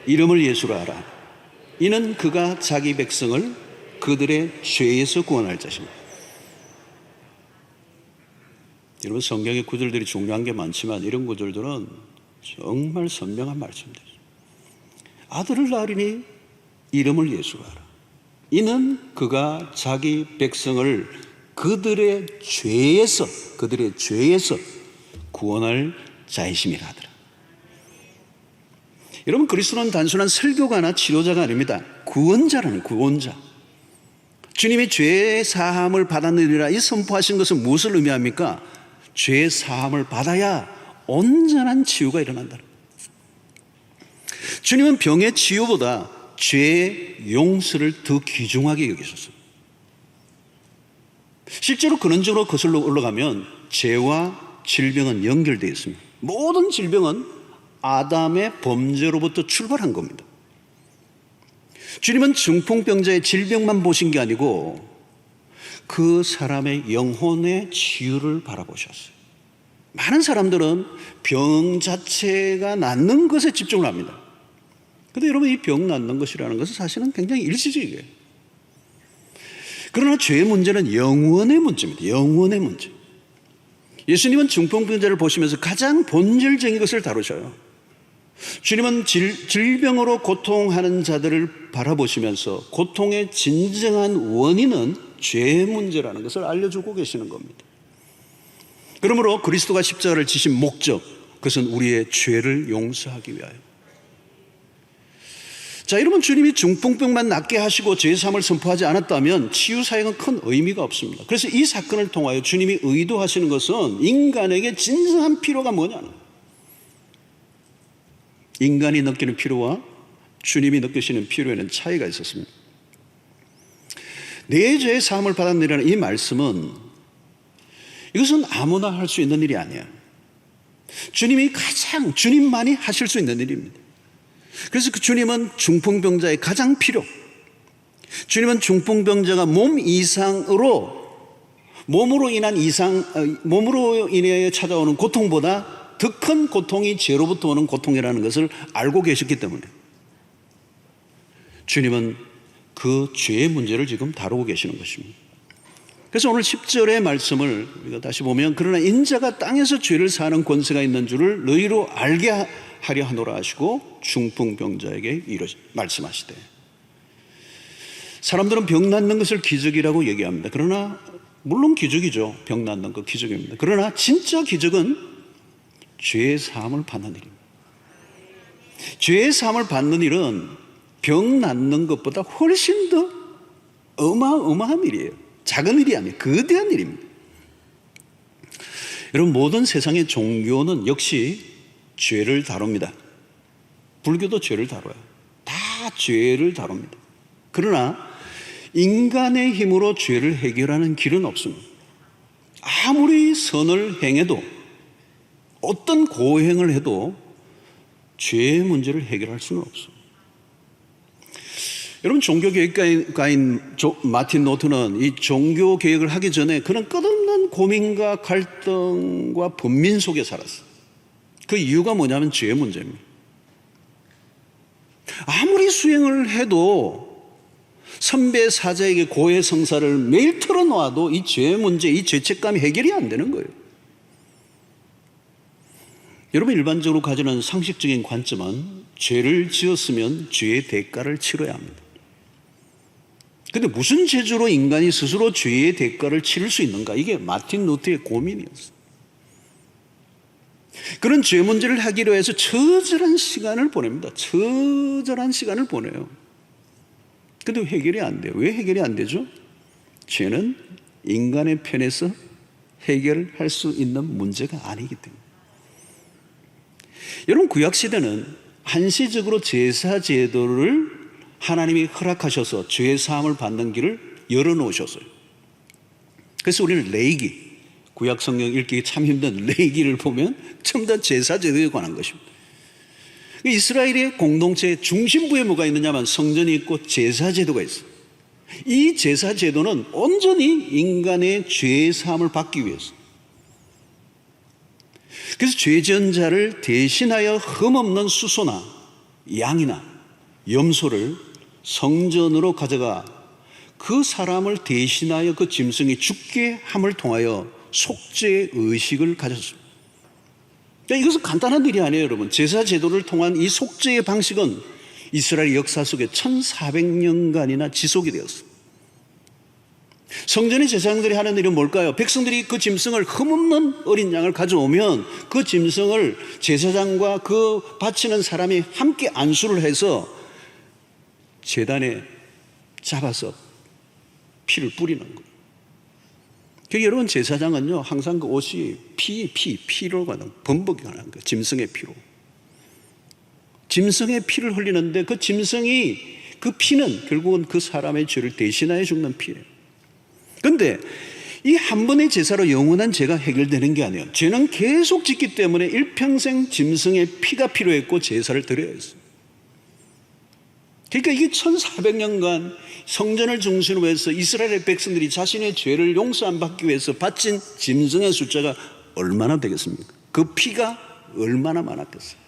이름을 예수라 하라. 이는 그가 자기 백성을 그들의 죄에서 구원할 자십니다. 여러분, 성경의 구절들이 중요한 게 많지만 이런 구절들은 정말 선명한 말씀입니다. 아들을 낳으리니 이름을 예수라 하라. 이는 그가 자기 백성을 그들의 죄에서 구원할 자이심이라 하더라. 여러분, 그리스도는 단순한 설교가나 치료자가 아닙니다. 구원자라는 구원자. 주님이 죄 사함을 받았느니라 이 선포하신 것은 무엇을 의미합니까? 죄 사함을 받아야 온전한 치유가 일어난다. 주님은 병의 치유보다 죄의 용서를 더 귀중하게 여기셨어요. 실제로 근원적으로 거슬러 올라가면 죄와 질병은 연결되어 있습니다. 모든 질병은 아담의 범죄로부터 출발한 겁니다. 주님은 중풍병자의 질병만 보신 게 아니고 그 사람의 영혼의 치유를 바라보셨어요. 많은 사람들은 병 자체가 낫는 것에 집중을 합니다. 그런데 여러분, 이 병 낫는 것이라는 것은 사실은 굉장히 일시적이에요. 그러나 죄의 문제는 영원의 문제입니다. 영원의 문제. 예수님은 중풍병자를 보시면서 가장 본질적인 것을 다루셔요. 주님은 질병으로 고통하는 자들을 바라보시면서 고통의 진정한 원인은 죄의 문제라는 것을 알려주고 계시는 겁니다. 그러므로 그리스도가 십자가를 지신 목적, 그것은 우리의 죄를 용서하기 위하여. 자, 여러분, 주님이 중풍병만 낫게 하시고 죄사함을 선포하지 않았다면 치유사역은 큰 의미가 없습니다. 그래서 이 사건을 통하여 주님이 의도하시는 것은 인간에게 진정한 필요가 뭐냐는, 인간이 느끼는 필요와 주님이 느끼시는 필요에는 차이가 있었습니다. 내 죄의 사함을 받았느라는 이 말씀은, 이것은 아무나 할 수 있는 일이 아니에요. 주님만이 하실 수 있는 일입니다. 그래서 그 주님은 중풍병자의 가장 필요, 주님은 중풍병자가 몸으로 인해 찾아오는 고통보다 더 큰 고통이 죄로부터 오는 고통이라는 것을 알고 계셨기 때문에 주님은 그 죄의 문제를 지금 다루고 계시는 것입니다. 그래서 오늘 10절의 말씀을 우리가 다시 보면, 그러나 인자가 땅에서 죄를 사하는 권세가 있는 줄을 너희로 알게 하려 하노라 하시고 중풍병자에게 말씀하시되, 사람들은 병 낫는 것을 기적이라고 얘기합니다. 그러나 물론 기적이죠. 병 낫는 것 기적입니다. 그러나 진짜 기적은 죄의 사함을 받는 일입니다. 죄의 사함을 받는 일은 병 낫는 것보다 훨씬 더 어마어마한 일이에요. 작은 일이 아니에요. 거대한 일입니다. 여러분, 모든 세상의 종교는 역시 죄를 다룹니다. 불교도 죄를 다뤄요. 다 죄를 다룹니다. 그러나 인간의 힘으로 죄를 해결하는 길은 없습니다. 아무리 선을 행해도, 어떤 고행을 해도 죄의 문제를 해결할 수는 없습니다. 여러분, 종교개혁가인 마틴 노트는 이 종교개혁을 하기 전에 그런 끝없는 고민과 갈등과 번민 속에 살았어요. 그 이유가 뭐냐면 죄의 문제입니다. 아무리 수행을 해도 선배 사자에게 고해 성사를 매일 털어놓아도 이 죄의 문제, 이 죄책감이 해결이 안 되는 거예요. 여러분, 일반적으로 가지는 상식적인 관점은 죄를 지었으면 죄의 대가를 치러야 합니다. 그런데 무슨 죄주로 인간이 스스로 죄의 대가를 치를 수 있는가? 이게 마틴 루터의 고민이었어요. 그런 죄 문제를 하기로 해서 처절한 시간을 보냅니다. 처절한 시간을 보내요. 근데 해결이 안 돼요. 왜 해결이 안 되죠? 죄는 인간의 편에서 해결할 수 있는 문제가 아니기 때문에. 여러분, 구약시대는 한시적으로 제사제도를 하나님이 허락하셔서 죄사함을 받는 길을 열어놓으셨어요. 그래서 우리는 레위기, 구약 성경 읽기 참 힘든 레위기를 보면 전부 다 제사제도에 관한 것입니다. 이스라엘의 공동체의 중심부에 뭐가 있느냐면 성전이 있고 제사제도가 있어요. 이 제사제도는 온전히 인간의 죄사함을 받기 위해서, 그래서 죄지은 자를 대신하여 흠없는 수소나 양이나 염소를 성전으로 가져가 그 사람을 대신하여 그 짐승이 죽게 함을 통하여 속죄의 의식을 가졌습니다. 그러니까 이것은 간단한 일이 아니에요, 여러분. 제사제도를 통한 이 속죄의 방식은 이스라엘 역사 속에 1400년간이나 지속이 되었습니다. 성전의 제사장들이 하는 일은 뭘까요? 백성들이 그 짐승을, 흠없는 어린 양을 가져오면 그 짐승을 제사장과 그 바치는 사람이 함께 안수를 해서 제단에 잡아서 피를 뿌리는 거예요. 그러니까 여러분, 제사장은요 항상 그 옷이 피로 가는, 범벅이 가는 거예요. 짐승의 피로. 짐승의 피를 흘리는데 그 짐승이, 그 피는 결국은 그 사람의 죄를 대신하여 죽는 피예요. 그런데 이 한 번의 제사로 영원한 죄가 해결되는 게 아니에요. 죄는 계속 짓기 때문에 일평생 짐승의 피가 필요했고 제사를 드려야 했어요. 그러니까 이게 1400년간 성전을 중심으로 해서 이스라엘 백성들이 자신의 죄를 용서 안 받기 위해서 바친 짐승의 숫자가 얼마나 되겠습니까? 그 피가 얼마나 많았겠어요.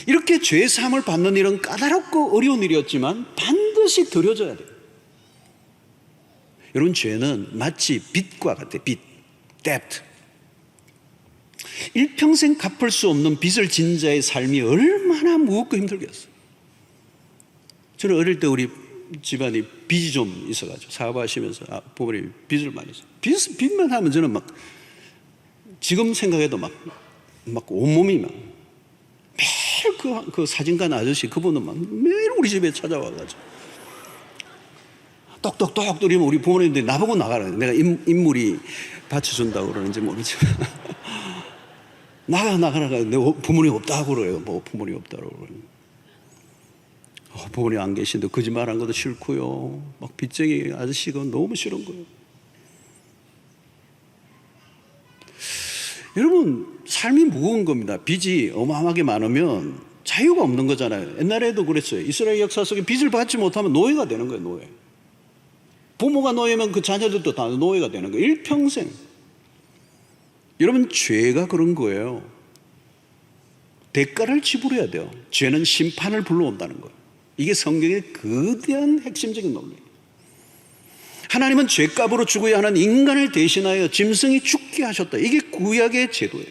이렇게 죄 사함을 받는 일은 까다롭고 어려운 일이었지만 반드시 드려져야 돼요. 여러분, 죄는 마치 빚과 같아요. 빚, debt. 일평생 갚을 수 없는 빚을 진 자의 삶이 얼마나 무겁고 힘들겠어요. 저는 어릴 때 우리 집안이 빚이 좀 있어가지고 사업하시면서 부모님이 빚을 많이 했어요. 빚만 하면 저는 막 지금 생각해도 막 온몸이 막 매일 그 사진관 아저씨 그분은 막 매일 우리 집에 찾아와가지고 똑똑똑 들이면 우리 부모님들이 나보고 나가라. 내가 인물이 받쳐준다고 그러는지 모르지만 나가라. 내 부모님 없다고 그래요. 뭐 부모님 없다고 그래요. 부모님 안 계신데 거짓말한 것도 싫고요. 막 빚쟁이 아저씨가 너무 싫은 거예요. 여러분, 삶이 무거운 겁니다. 빚이 어마어마하게 많으면 자유가 없는 거잖아요. 옛날에도 그랬어요. 이스라엘 역사 속에 빚을 받지 못하면 노예가 되는 거예요. 노예. 부모가 노예면 그 자녀들도 다 노예가 되는 거예요. 일평생. 여러분, 죄가 그런 거예요. 대가를 지불해야 돼요. 죄는 심판을 불러온다는 거예요. 이게 성경의 거대한 핵심적인 논리예요. 하나님은 죄값으로 죽어야 하는 인간을 대신하여 짐승이 죽게 하셨다. 이게 구약의 제도예요.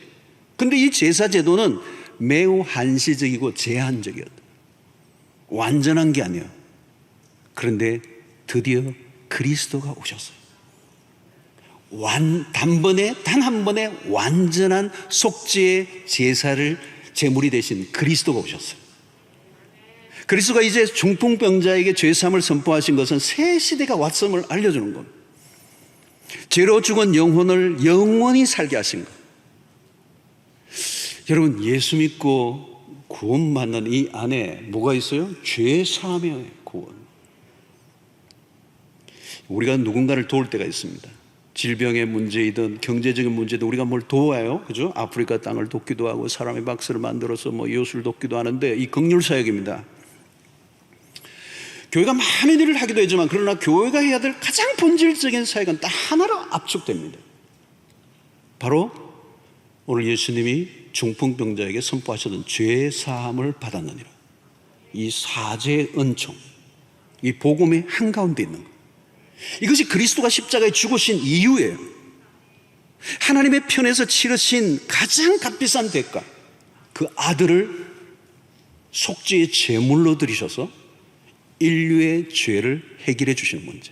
근데 이 제사 제도는 매우 한시적이고 제한적이었다. 완전한 게 아니에요. 그런데 드디어 그리스도가 오셨어요. 단 한 번에 완전한 속죄의 제사를 제물이 되신 그리스도가 오셨어요. 그리스도가 이제 중풍병자에게 죄사함을 선포하신 것은 새 시대가 왔음을 알려주는 겁니다. 죄로 죽은 영혼을 영원히 살게 하신 것. 여러분, 예수 믿고 구원받는 이 안에 뭐가 있어요? 죄사함의 구원. 우리가 누군가를 도울 때가 있습니다. 질병의 문제이든 경제적인 문제든 우리가 뭘 도와요. 그죠? 아프리카 땅을 돕기도 하고 사람의 박스를 만들어서 이웃을 돕기도 하는데 이 긍휼 사역입니다. 교회가 많은 일을 하기도 하지만 그러나 교회가 해야 될 가장 본질적인 사역은 딱 하나로 압축됩니다. 바로 오늘 예수님이 중풍병자에게 선포하셨던 죄 사함을 받았느니라. 이 사죄의 은총, 이 복음의 한가운데 있는 것. 이것이 그리스도가 십자가에 죽으신 이유예요. 하나님의 편에서 치르신 가장 값비싼 대가, 그 아들을 속죄의 제물로 드리셔서 인류의 죄를 해결해 주시는 문제.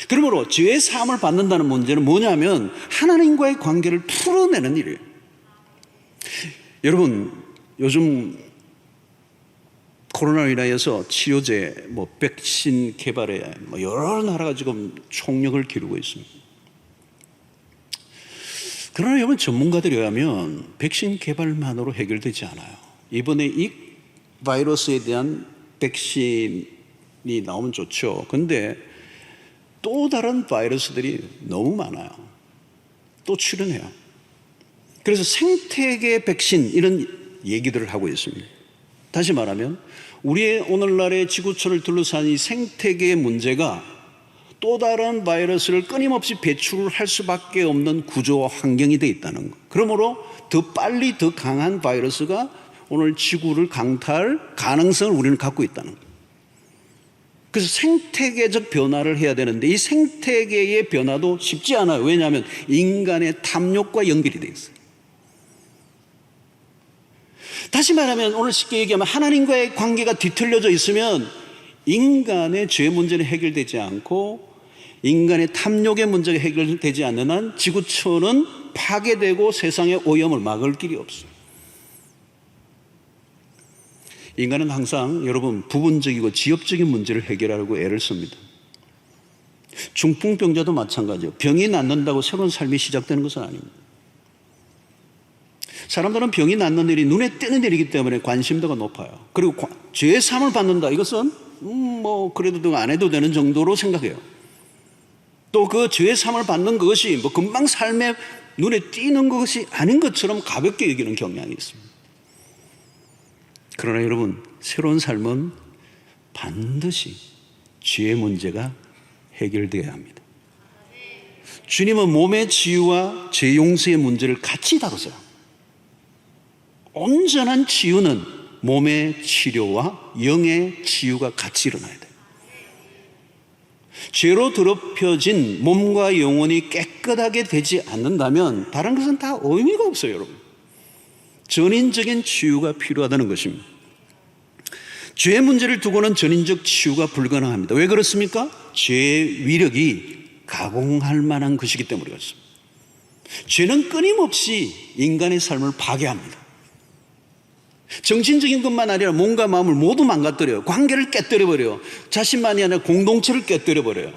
그러므로 죄의 사함을 받는다는 문제는 뭐냐면 하나님과의 관계를 풀어내는 일이에요. 여러분, 요즘 코로나로 인하여서 치료제, 백신 개발에 여러 나라가 지금 총력을 기울이고 있습니다. 그러나 여러분, 전문가들에 의하면 백신 개발만으로 해결되지 않아요. 이번에 이 바이러스에 대한 백신이 나오면 좋죠. 근데 또 다른 바이러스들이 너무 많아요. 또 출현해요. 그래서 생태계 백신 이런 얘기들을 하고 있습니다. 다시 말하면 우리의 오늘날의 지구촌을 둘러싼 이 생태계의 문제가 또 다른 바이러스를 끊임없이 배출할 수밖에 없는 구조와 환경이 되어 있다는 것. 그러므로 더 빨리 더 강한 바이러스가 오늘 지구를 강타할 가능성을 우리는 갖고 있다는 것. 그래서 생태계적 변화를 해야 되는데 이 생태계의 변화도 쉽지 않아요. 왜냐하면 인간의 탐욕과 연결이 되어 있어요. 다시 말하면 오늘 쉽게 얘기하면 하나님과의 관계가 뒤틀려져 있으면 인간의 죄 문제는 해결되지 않고 인간의 탐욕의 문제가 해결되지 않는 한 지구촌은 파괴되고 세상의 오염을 막을 길이 없어요. 인간은 항상 여러분 부분적이고 지역적인 문제를 해결하려고 애를 씁니다. 중풍병자도 마찬가지예요. 병이 낫는다고 새로운 삶이 시작되는 것은 아닙니다. 사람들은 병이 낫는 일이 눈에 띄는 일이기 때문에 관심도가 높아요. 그리고 죄의 사함을 받는다. 이것은 그래도 안 해도 되는 정도로 생각해요. 또 그 죄의 사함을 받는 것이 뭐 금방 삶에 눈에 띄는 것이 아닌 것처럼 가볍게 여기는 경향이 있습니다. 그러나 여러분, 새로운 삶은 반드시 죄의 문제가 해결되어야 합니다. 주님은 몸의 치유와 죄 용서의 문제를 같이 다루세요. 온전한 치유는 몸의 치료와 영의 치유가 같이 일어나야 돼요. 죄로 더럽혀진 몸과 영혼이 깨끗하게 되지 않는다면 다른 것은 다 의미가 없어요, 여러분. 전인적인 치유가 필요하다는 것입니다. 죄의 문제를 두고는 전인적 치유가 불가능합니다. 왜 그렇습니까? 죄의 위력이 가공할 만한 것이기 때문에 그렇습니다. 죄는 끊임없이 인간의 삶을 파괴합니다. 정신적인 것만 아니라 몸과 마음을 모두 망가뜨려요. 관계를 깨뜨려버려요. 자신만이 아니라 공동체를 깨뜨려버려요.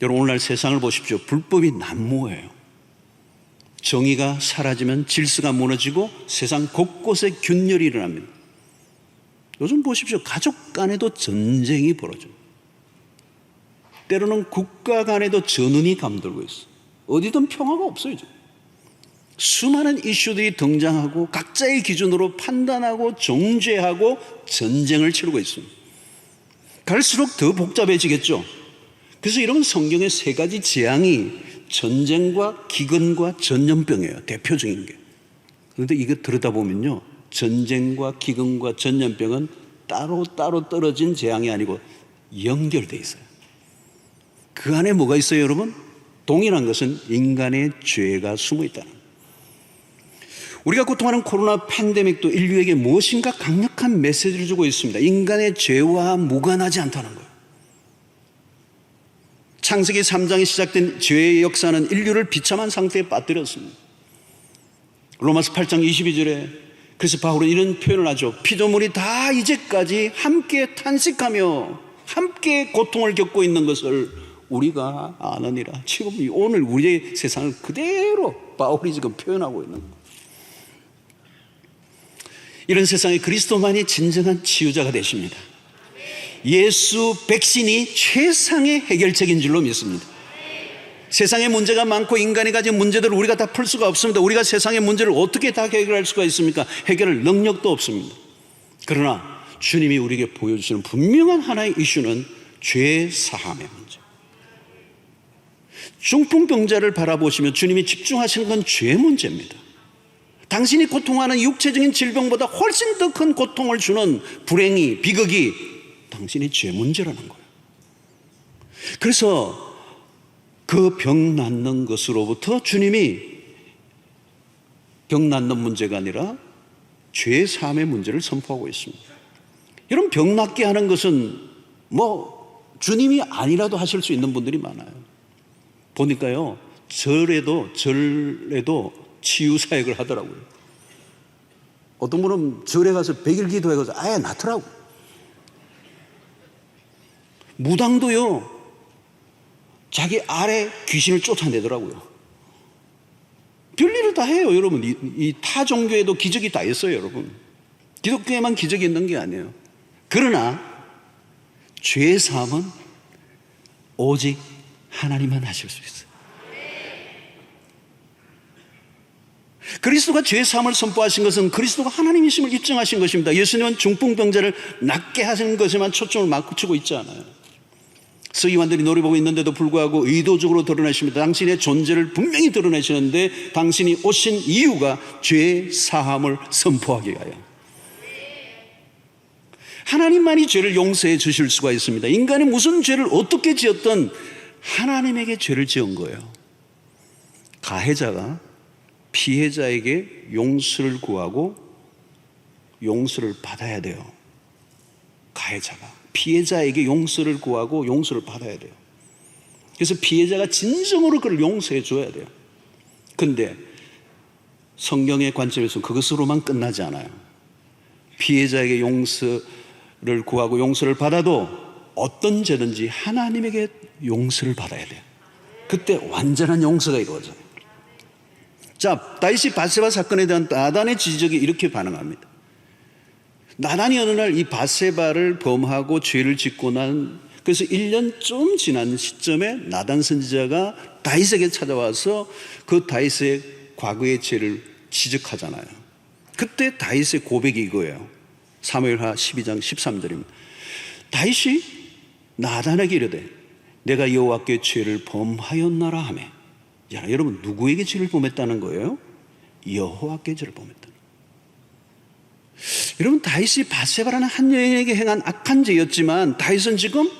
여러분, 오늘날 세상을 보십시오. 불법이 난무해요. 정의가 사라지면 질서가 무너지고 세상 곳곳에 균열이 일어납니다. 요즘 보십시오. 가족 간에도 전쟁이 벌어져요. 때로는 국가 간에도 전운이 감돌고 있어요. 어디든 평화가 없어요. 지금. 수많은 이슈들이 등장하고 각자의 기준으로 판단하고 정죄하고 전쟁을 치르고 있습니다. 갈수록 더 복잡해지겠죠. 그래서 이런 성경의 세 가지 재앙이 전쟁과 기근과 전염병이에요. 대표적인 게. 그런데 이거 들여다보면요, 전쟁과 기근과 전염병은 따로따로 떨어진 재앙이 아니고 연결되어 있어요. 그 안에 뭐가 있어요, 여러분? 동일한 것은 인간의 죄가 숨어 있다는 거예요. 우리가 고통하는 코로나 팬데믹도 인류에게 무엇인가 강력한 메시지를 주고 있습니다. 인간의 죄와 무관하지 않다는 거예요. 창세기 3장에 시작된 죄의 역사는 인류를 비참한 상태에 빠뜨렸습니다. 로마서 8장 22절에 그래서 바울은 이런 표현을 하죠. 피조물이 다 이제까지 함께 탄식하며 함께 고통을 겪고 있는 것을 우리가 아느니라. 지금 오늘 우리의 세상을 그대로 바울이 지금 표현하고 있는 거예요. 이런 세상에 그리스도만이 진정한 치유자가 되십니다. 예수 백신이 최상의 해결책인 줄로 믿습니다. 세상에 문제가 많고 인간이 가진 문제들을 우리가 다 풀 수가 없습니다. 우리가 세상의 문제를 어떻게 다 해결할 수가 있습니까? 해결할 능력도 없습니다. 그러나 주님이 우리에게 보여주시는 분명한 하나의 이슈는 죄 사함의 문제. 중풍병자를 바라보시면 주님이 집중하시는 건 죄 문제입니다. 당신이 고통하는 육체적인 질병보다 훨씬 더 큰 고통을 주는 불행이, 비극이 당신의 죄 문제라는 거예요. 그래서 그 병 낫는 것으로부터 주님이 병 낫는 문제가 아니라 죄 사함의 문제를 선포하고 있습니다. 여러분, 병 낫게 하는 것은 뭐 주님이 아니라도 하실 수 있는 분들이 많아요. 보니까요, 절에도 치유 사역을 하더라고요. 어떤 분은 절에 가서 100일 기도해서 아예 낫더라고요. 무당도요, 자기 아래 귀신을 쫓아내더라고요. 별일을 다 해요, 여러분. 이 타 종교에도 기적이 다 있어요, 여러분. 기독교에만 기적이 있는 게 아니에요. 그러나 죄 사함은 오직 하나님만 하실 수 있어요. 그리스도가 죄 사함을 선포하신 것은 그리스도가 하나님이심을 입증하신 것입니다. 예수님은 중풍병자를 낫게 하시는 것에만 초점을 맞추고 있지 않아요. 서기관들이 노려보고 있는데도 불구하고 의도적으로 드러내십니다. 당신의 존재를 분명히 드러내시는데 당신이 오신 이유가 죄 사함을 선포하기 위하여. 하나님만이 죄를 용서해 주실 수가 있습니다. 인간이 무슨 죄를 어떻게 지었든 하나님에게 죄를 지은 거예요. 가해자가 피해자에게 용서를 구하고 용서를 받아야 돼요. 가해자가 피해자에게 용서를 구하고 용서를 받아야 돼요. 그래서 피해자가 진정으로 그를 용서해 줘야 돼요. 그런데 성경의 관점에서 그것으로만 끝나지 않아요. 피해자에게 용서를 구하고 용서를 받아도 어떤 죄든지 하나님에게 용서를 받아야 돼요. 그때 완전한 용서가 이루어져요. 자, 다윗이 밧세바 사건에 대한 나단의 지적이 이렇게 반응합니다. 나단이 어느 날 이 밧세바를 범하고 죄를 짓고 난 그래서 1년 좀 지난 시점에 나단 선지자가 다윗에게 찾아와서 그 다윗의 과거의 죄를 지적하잖아요. 그때 다윗의 고백이 이거예요. 사무엘하 12장 13절입니다. 다윗이 나단에게 이르되 내가 여호와께 죄를 범하였나라 하며. 야, 여러분 누구에게 죄를 범했다는 거예요? 여호와께 죄를 범했다. 여러분 다윗이 바세바라는 한 여인에게 행한 악한 죄였지만 다윗은 지금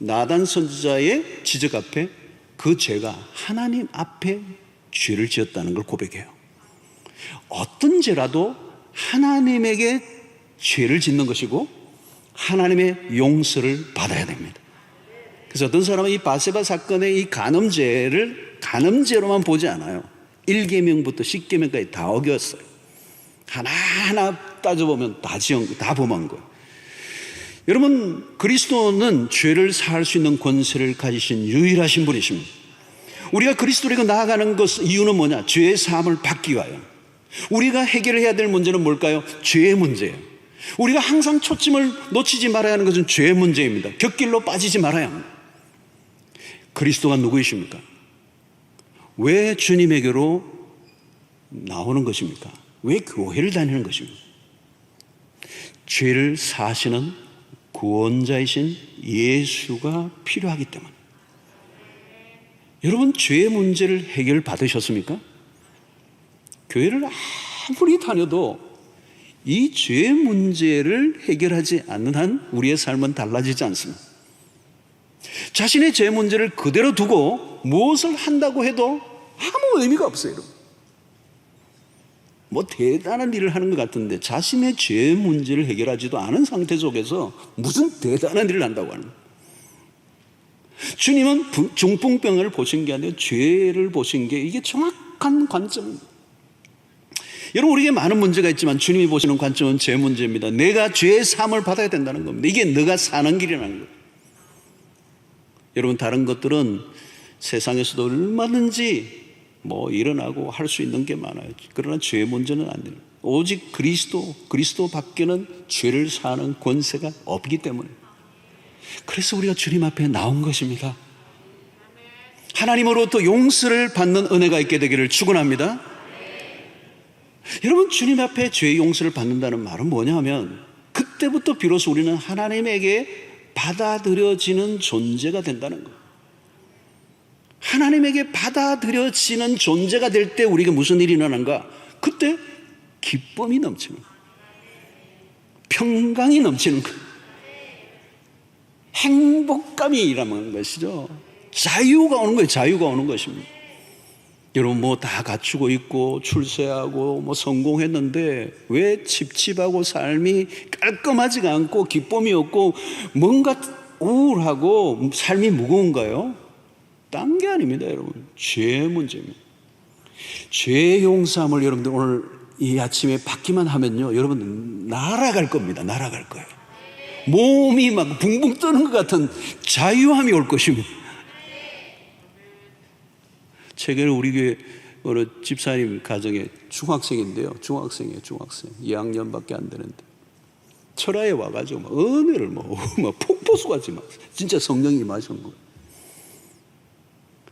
나단 선지자의 지적 앞에 그 죄가 하나님 앞에 죄를 지었다는 걸 고백해요. 어떤 죄라도 하나님에게 죄를 짓는 것이고 하나님의 용서를 받아야 됩니다. 그래서 어떤 사람은 이 바세바 사건의 이 간음죄를 간음죄로만 보지 않아요. 1계명부터 10계명까지 다 어겼어요. 하나하나 따져보면 다 범한 거예요. 여러분 그리스도는 죄를 사할 수 있는 권세를 가지신 유일하신 분이십니다. 우리가 그리스도에게 나아가는 이유는 뭐냐? 죄의 사함을 받기 위하여. 우리가 해결해야 될 문제는 뭘까요? 죄의 문제예요. 우리가 항상 초점을 놓치지 말아야 하는 것은 죄의 문제입니다. 곁길로 빠지지 말아야 합니다. 그리스도가 누구이십니까? 왜 주님에게로 나오는 것입니까? 왜 교회를 다니는 것입니까? 죄를 사하시는 구원자이신 예수가 필요하기 때문에. 여러분 죄의 문제를 해결받으셨습니까? 교회를 아무리 다녀도 이 죄의 문제를 해결하지 않는 한 우리의 삶은 달라지지 않습니다. 자신의 죄 문제를 그대로 두고 무엇을 한다고 해도 아무 의미가 없어요. 여러분. 뭐 대단한 일을 하는 것 같은데 자신의 죄 문제를 해결하지도 않은 상태 속에서 무슨 대단한 일을 한다고 하는 거예요. 주님은 중풍병을 보신 게 아니라 죄를 보신 게 이게 정확한 관점입니다. 여러분 우리에게 많은 문제가 있지만 주님이 보시는 관점은 죄 문제입니다. 내가 죄의 사함을 받아야 된다는 겁니다. 이게 너가 사는 길이라는 거예요. 여러분 다른 것들은 세상에서도 얼마든지 일어나고 할 수 있는 게 많아요. 그러나 죄의 문제는 안 돼요. 오직 그리스도 밖에는 죄를 사는 권세가 없기 때문에. 그래서 우리가 주님 앞에 나온 것입니다. 하나님으로부터 용서를 받는 은혜가 있게 되기를 축원합니다. 여러분 주님 앞에 죄의 용서를 받는다는 말은 뭐냐 하면 그때부터 비로소 우리는 하나님에게 받아들여지는 존재가 된다는 거예요. 하나님에게 받아들여지는 존재가 될 때 우리가 무슨 일이 일어나는가? 그때 기쁨이 넘치는 거예요. 평강이 넘치는 거예요. 행복감이 일어나는 것이죠. 자유가 오는 거예요. 자유가 오는 것입니다. 여러분 다 갖추고 있고 출세하고 성공했는데 왜 칩칩하고 삶이 깔끔하지가 않고 기쁨이 없고 뭔가 우울하고 삶이 무거운가요? 딴 게 아닙니다. 여러분 죄의 문제입니다. 죄의 용서함을 여러분들 오늘 이 아침에 받기만 하면요 여러분 날아갈 겁니다. 날아갈 거예요. 몸이 막 붕붕 뜨는 것 같은 자유함이 올 것입니다. 최근에 우리 교회 어느 집사님 가정에 중학생인데요. 중학생이에요. 중학생 2학년밖에 안 되는데 철화에 와가지고 은혜를 폭포수같이 진짜 성령이 임하신 거예요.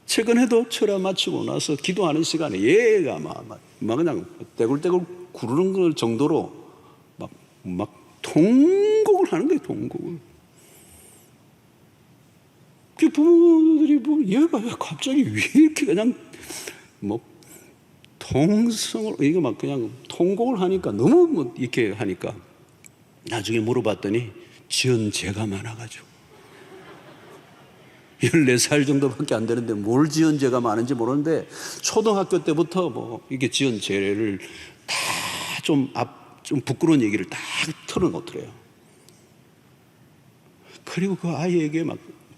최근에도 철화 마치고 나서 기도하는 시간에 얘가 그냥 떼굴떼굴 구르는 걸 정도로 막 통곡을 하는 거예요. 통곡을. 그 부모들이 얘가 갑자기 왜 이렇게 그냥 통성을 이거 그냥 통곡을 하니까 너무 이렇게 하니까 나중에 물어봤더니 지은 죄가 많아가지고 14살 정도밖에 안 되는데 뭘 지은 죄가 많은지 모르는데 초등학교 때부터 이게 지은 죄를 다 좀 부끄러운 얘기를 다 털어놓더래요. 그리고 그 아이에게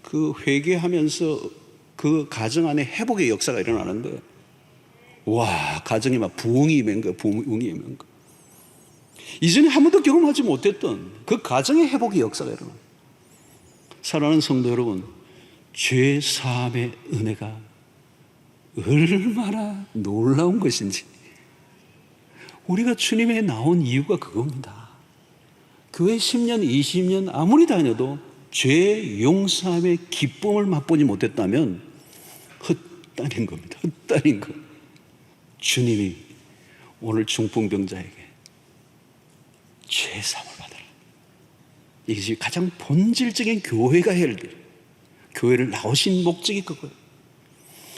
그 회개하면서 그 가정 안에 회복의 역사가 일어나는데 와 가정이 부흥이 임한 거예요. 부흥이 임한 거. 이전에 한 번도 경험하지 못했던 그 가정의 회복의 역사가 일어나요. 사랑하는 성도 여러분, 죄 사함의 은혜가 얼마나 놀라운 것인지 우리가 주님에 나온 이유가 그겁니다. 교회 10년 20년 아무리 다녀도 죄 용서함의 기쁨을 맛보지 못했다면 헛다닌 겁니다. 헛다닌 것. 주님이 오늘 중풍병자에게 죄사함을 받아라. 이것이 가장 본질적인 교회가 해야 할 일. 교회를 나오신 목적이 그거예요.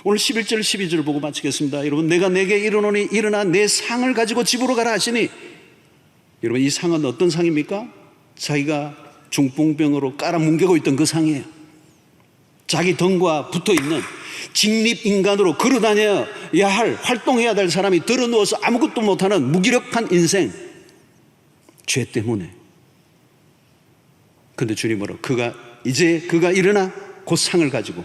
오늘 11절 12절을 보고 마치겠습니다. 여러분, 내가 내게 이르노니 일어나 내 상을 가지고 집으로 가라 하시니, 여러분, 이 상은 어떤 상입니까? 자기가 중풍병으로 깔아뭉개고 있던 그 상이에요. 자기 등과 붙어있는 직립인간으로 걸어다녀야 할, 활동해야 될 사람이 들어누워서 아무것도 못하는 무기력한 인생, 죄 때문에. 근데 주님 뭐라고? 그가 일어나 곧 상을 가지고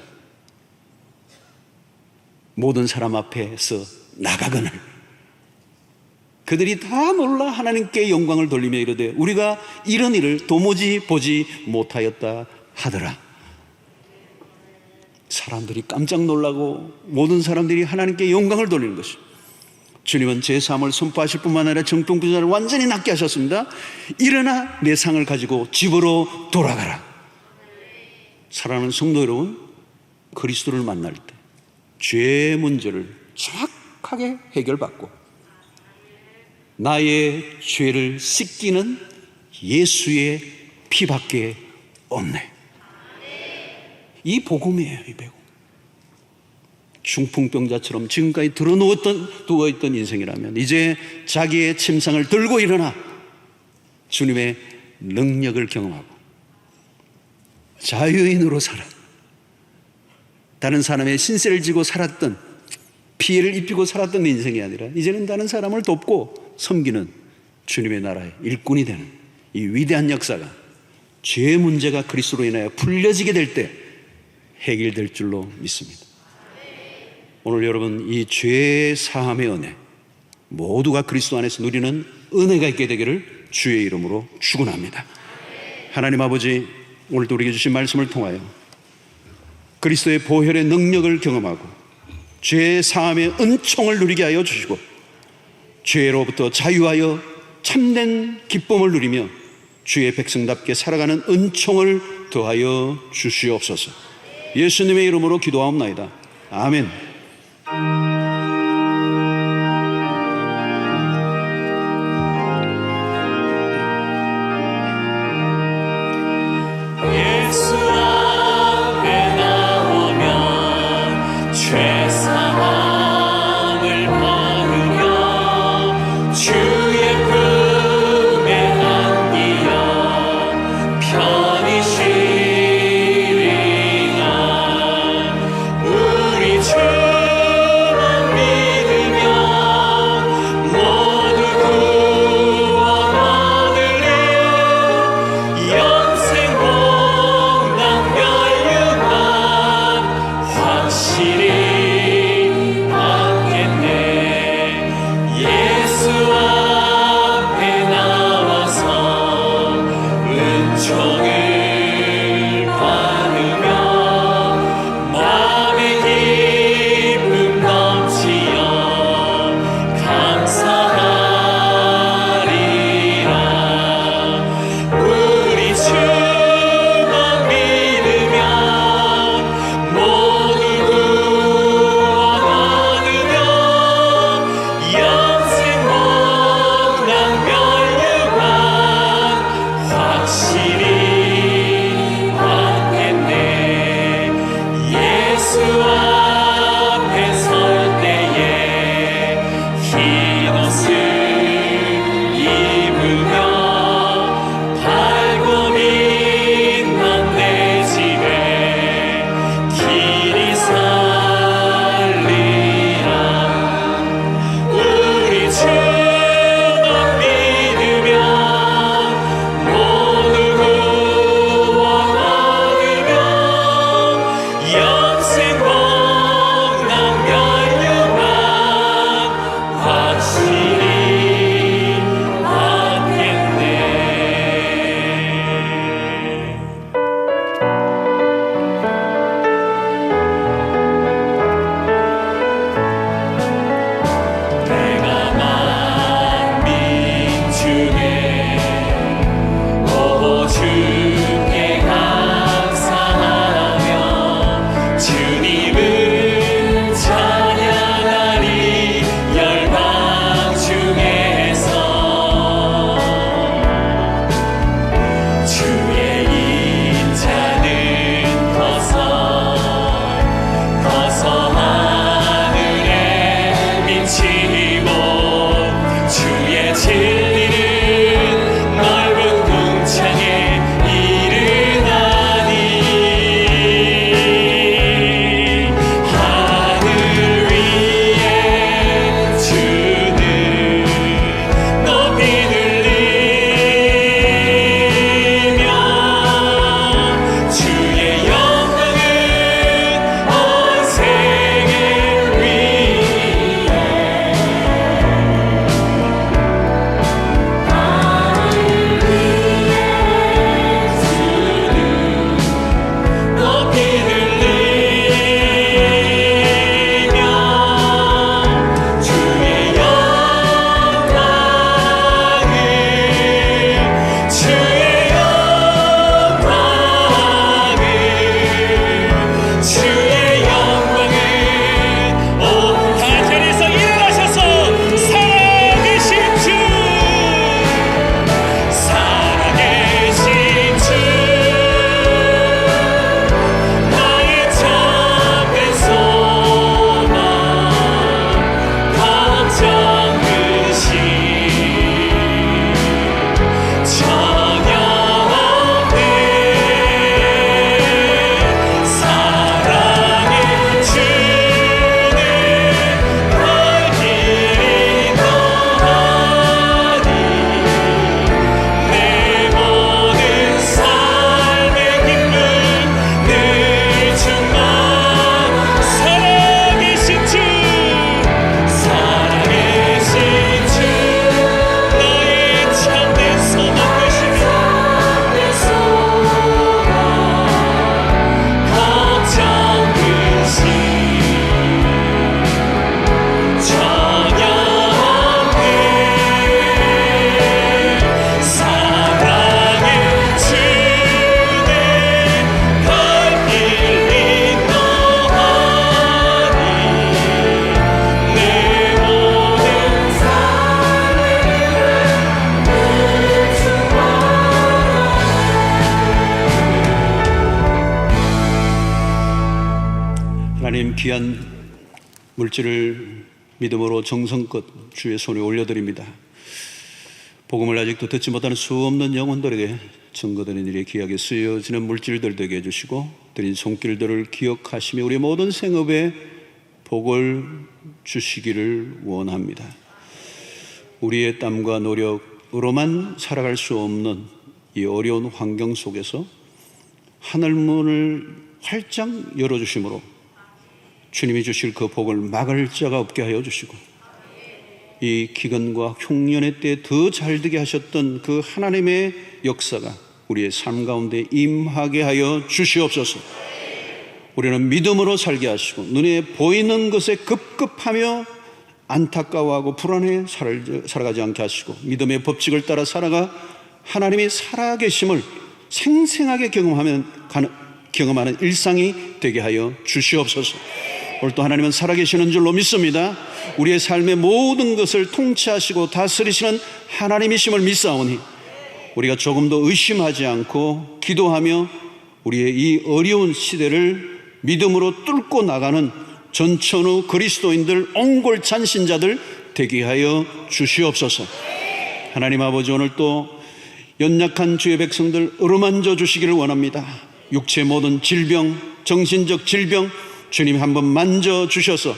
모든 사람 앞에서 나가거늘. 그들이 다 놀라 하나님께 영광을 돌리며 이르되 우리가 이런 일을 도무지 보지 못하였다 하더라. 사람들이 깜짝 놀라고 모든 사람들이 하나님께 영광을 돌리는 것입니다. 주님은 제사함을 선포하실 뿐만 아니라 중풍병자를 완전히 낫게 하셨습니다. 일어나 내 상을 가지고 집으로 돌아가라. 사랑하는 성도 여러분, 그리스도를 만날 때 죄의 문제를 정확하게 해결받고 나의 죄를 씻기는 예수의 피밖에 없네. 이 복음이에요. 이 복음. 중풍병자처럼 지금까지 누워있던 인생이라면 이제 자기의 침상을 들고 일어나 주님의 능력을 경험하고 자유인으로 살아 다른 사람의 신세를 지고 살았던, 피해를 입히고 살았던 인생이 아니라 이제는 다른 사람을 돕고 섬기는 주님의 나라의 일꾼이 되는 이 위대한 역사가, 죄의 문제가 그리스도로 인하여 풀려지게 될 때 해결될 줄로 믿습니다. 오늘 여러분, 이 죄 사함의 은혜, 모두가 그리스도 안에서 누리는 은혜가 있게 되기를 주의 이름으로 축원합니다. 하나님 아버지, 오늘도 우리에게 주신 말씀을 통하여 그리스도의 보혈의 능력을 경험하고 죄 사함의 은총을 누리게 하여 주시고 죄로부터 자유하여 참된 기쁨을 누리며 주의 백성답게 살아가는 은총을 더하여 주시옵소서. 예수님의 이름으로 기도하옵나이다. 아멘. 예수 앞에 나오면 죄사함을 받으며 주의 품에 안기어 편히 쉬리라. 우리 주만 믿으면 모두 구원 얻으리. 영생 복락 멸류관 확실히 귀한 물질을 믿음으로 정성껏 주의 손에 올려드립니다. 복음을 아직도 듣지 못하는 수없는 영혼들에게 증거되는 일에 귀하게 쓰여지는 물질들 되게 해주시고 드린 손길들을 기억하시며 우리 모든 생업에 복을 주시기를 원합니다. 우리의 땀과 노력으로만 살아갈 수 없는 이 어려운 환경 속에서 하늘문을 활짝 열어주심으로 주님이 주실 그 복을 막을 자가 없게 하여 주시고 이 기근과 흉년의 때에 더 잘되게 하셨던 그 하나님의 역사가 우리의 삶 가운데 임하게 하여 주시옵소서. 우리는 믿음으로 살게 하시고 눈에 보이는 것에 급급하며 안타까워하고 불안해 살아가지 않게 하시고 믿음의 법칙을 따라 살아가 하나님이 살아계심을 생생하게 경험하는 일상이 되게 하여 주시옵소서. 오늘도 하나님은 살아계시는 줄로 믿습니다. 우리의 삶의 모든 것을 통치하시고 다스리시는 하나님이심을 믿사오니 우리가 조금도 의심하지 않고 기도하며 우리의 이 어려운 시대를 믿음으로 뚫고 나가는 전천후 그리스도인들 옹골찬 신자들 되게 하여 주시옵소서. 하나님 아버지, 오늘 또 연약한 주의 백성들 어루만져 주시기를 원합니다. 육체 모든 질병, 정신적 질병 주님 한번 만져주셔서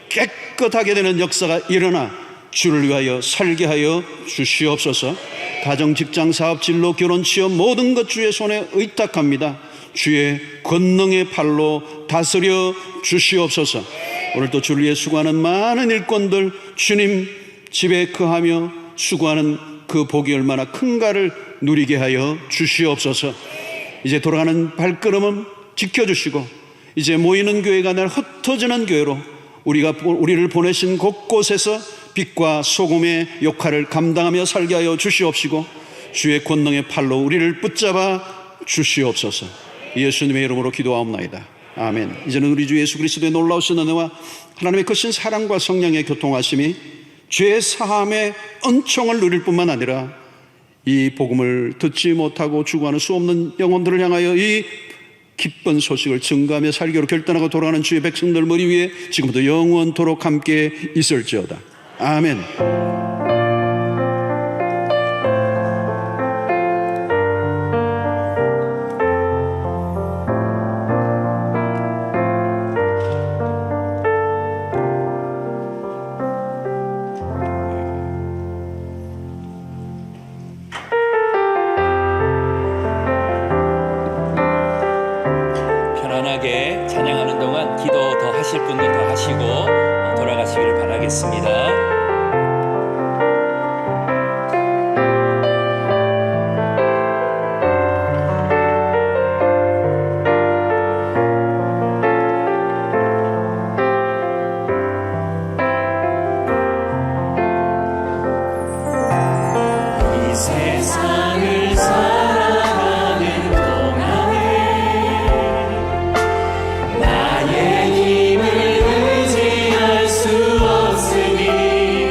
깨끗하게 되는 역사가 일어나 주를 위하여 살게 하여 주시옵소서. 가정, 직장, 사업, 진로, 결혼, 취업 모든 것 주의 손에 의탁합니다. 주의 권능의 팔로 다스려 주시옵소서. 오늘도 주를 위해 수고하는 많은 일꾼들 주님 집에 거하며 수고하는 그 복이 얼마나 큰가를 누리게 하여 주시옵소서. 이제 돌아가는 발걸음은 지켜주시고 이제 모이는 교회가 아니라 흩어지는 교회로 우리를 보내신 곳곳에서 빛과 소금의 역할을 감당하며 살게 하여 주시옵시고 주의 권능의 팔로 우리를 붙잡아 주시옵소서. 예수님의 이름으로 기도하옵나이다. 아멘. 이제는 우리 주 예수 그리스도의 놀라우신 은혜와 하나님의 크신 사랑과 성령의 교통하심이 죄 사함의 은총을 누릴 뿐만 아니라 이 복음을 듣지 못하고 죽어가는 수없는 영혼들을 향하여 이 기쁜 소식을 증거하며 살기로 결단하고 돌아가는 주의 백성들 머리 위에 지금부터 영원토록 함께 있을지어다. 아멘. 편안하게 찬양하는 동안 기도 더 하실 분도 더 하시고 돌아가시기를 바라겠습니다. 세상을 살아가는 동안에 나의 힘을 의지할 수 없으니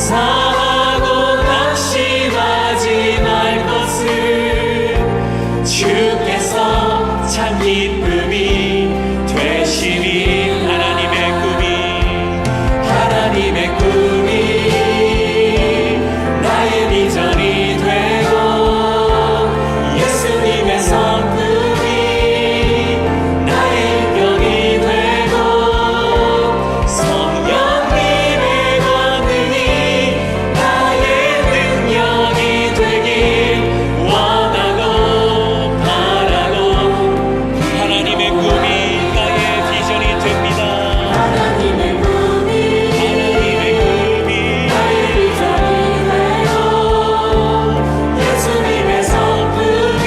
감사하고 낙심하지 말 것을 주께서 참 기쁨이 되시니 하나님의 꿈이 나의 비전이 되고 예수님의 성품이 나의 인격이 되고 성령님의 권능이 나의 능력이 되길 원하고 바라고 하나님의 꿈이 나의 비전이 됩니다. 하나님의 꿈이 나의 비전이 되고 예수님의 성품이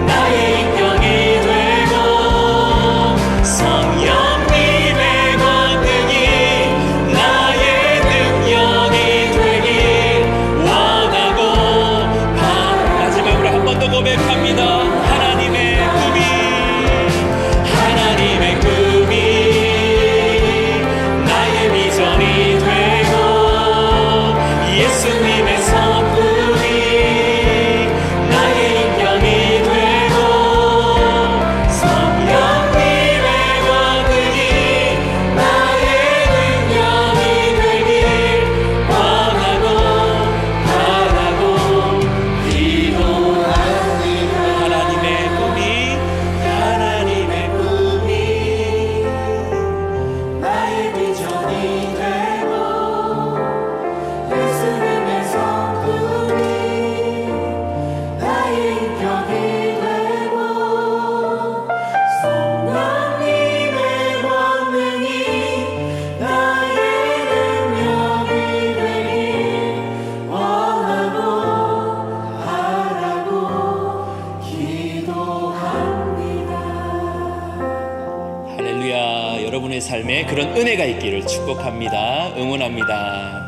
나의 인격이 되고 성령님의 권능이 나의 능력이 되길 원하고 마지막으로 한 번 더 고백합니다. 하나님의 꿈이 나의 비전이 되고 예수님의 성품이 나의 인격이 되고 성령님의 권능이 나의 능력이 되길 원하고 바라고 기도합니다. 하나님의 꿈이 나의 비전이 되고 예수님의 성품이 나의 인격이 되고 성령님의 권능이 나의 능력이 되길 원하고 바라고 기도합니다. 할렐루야. 여러분의 삶에 그런 은혜가 있기를 축복합니다. 응원합니다.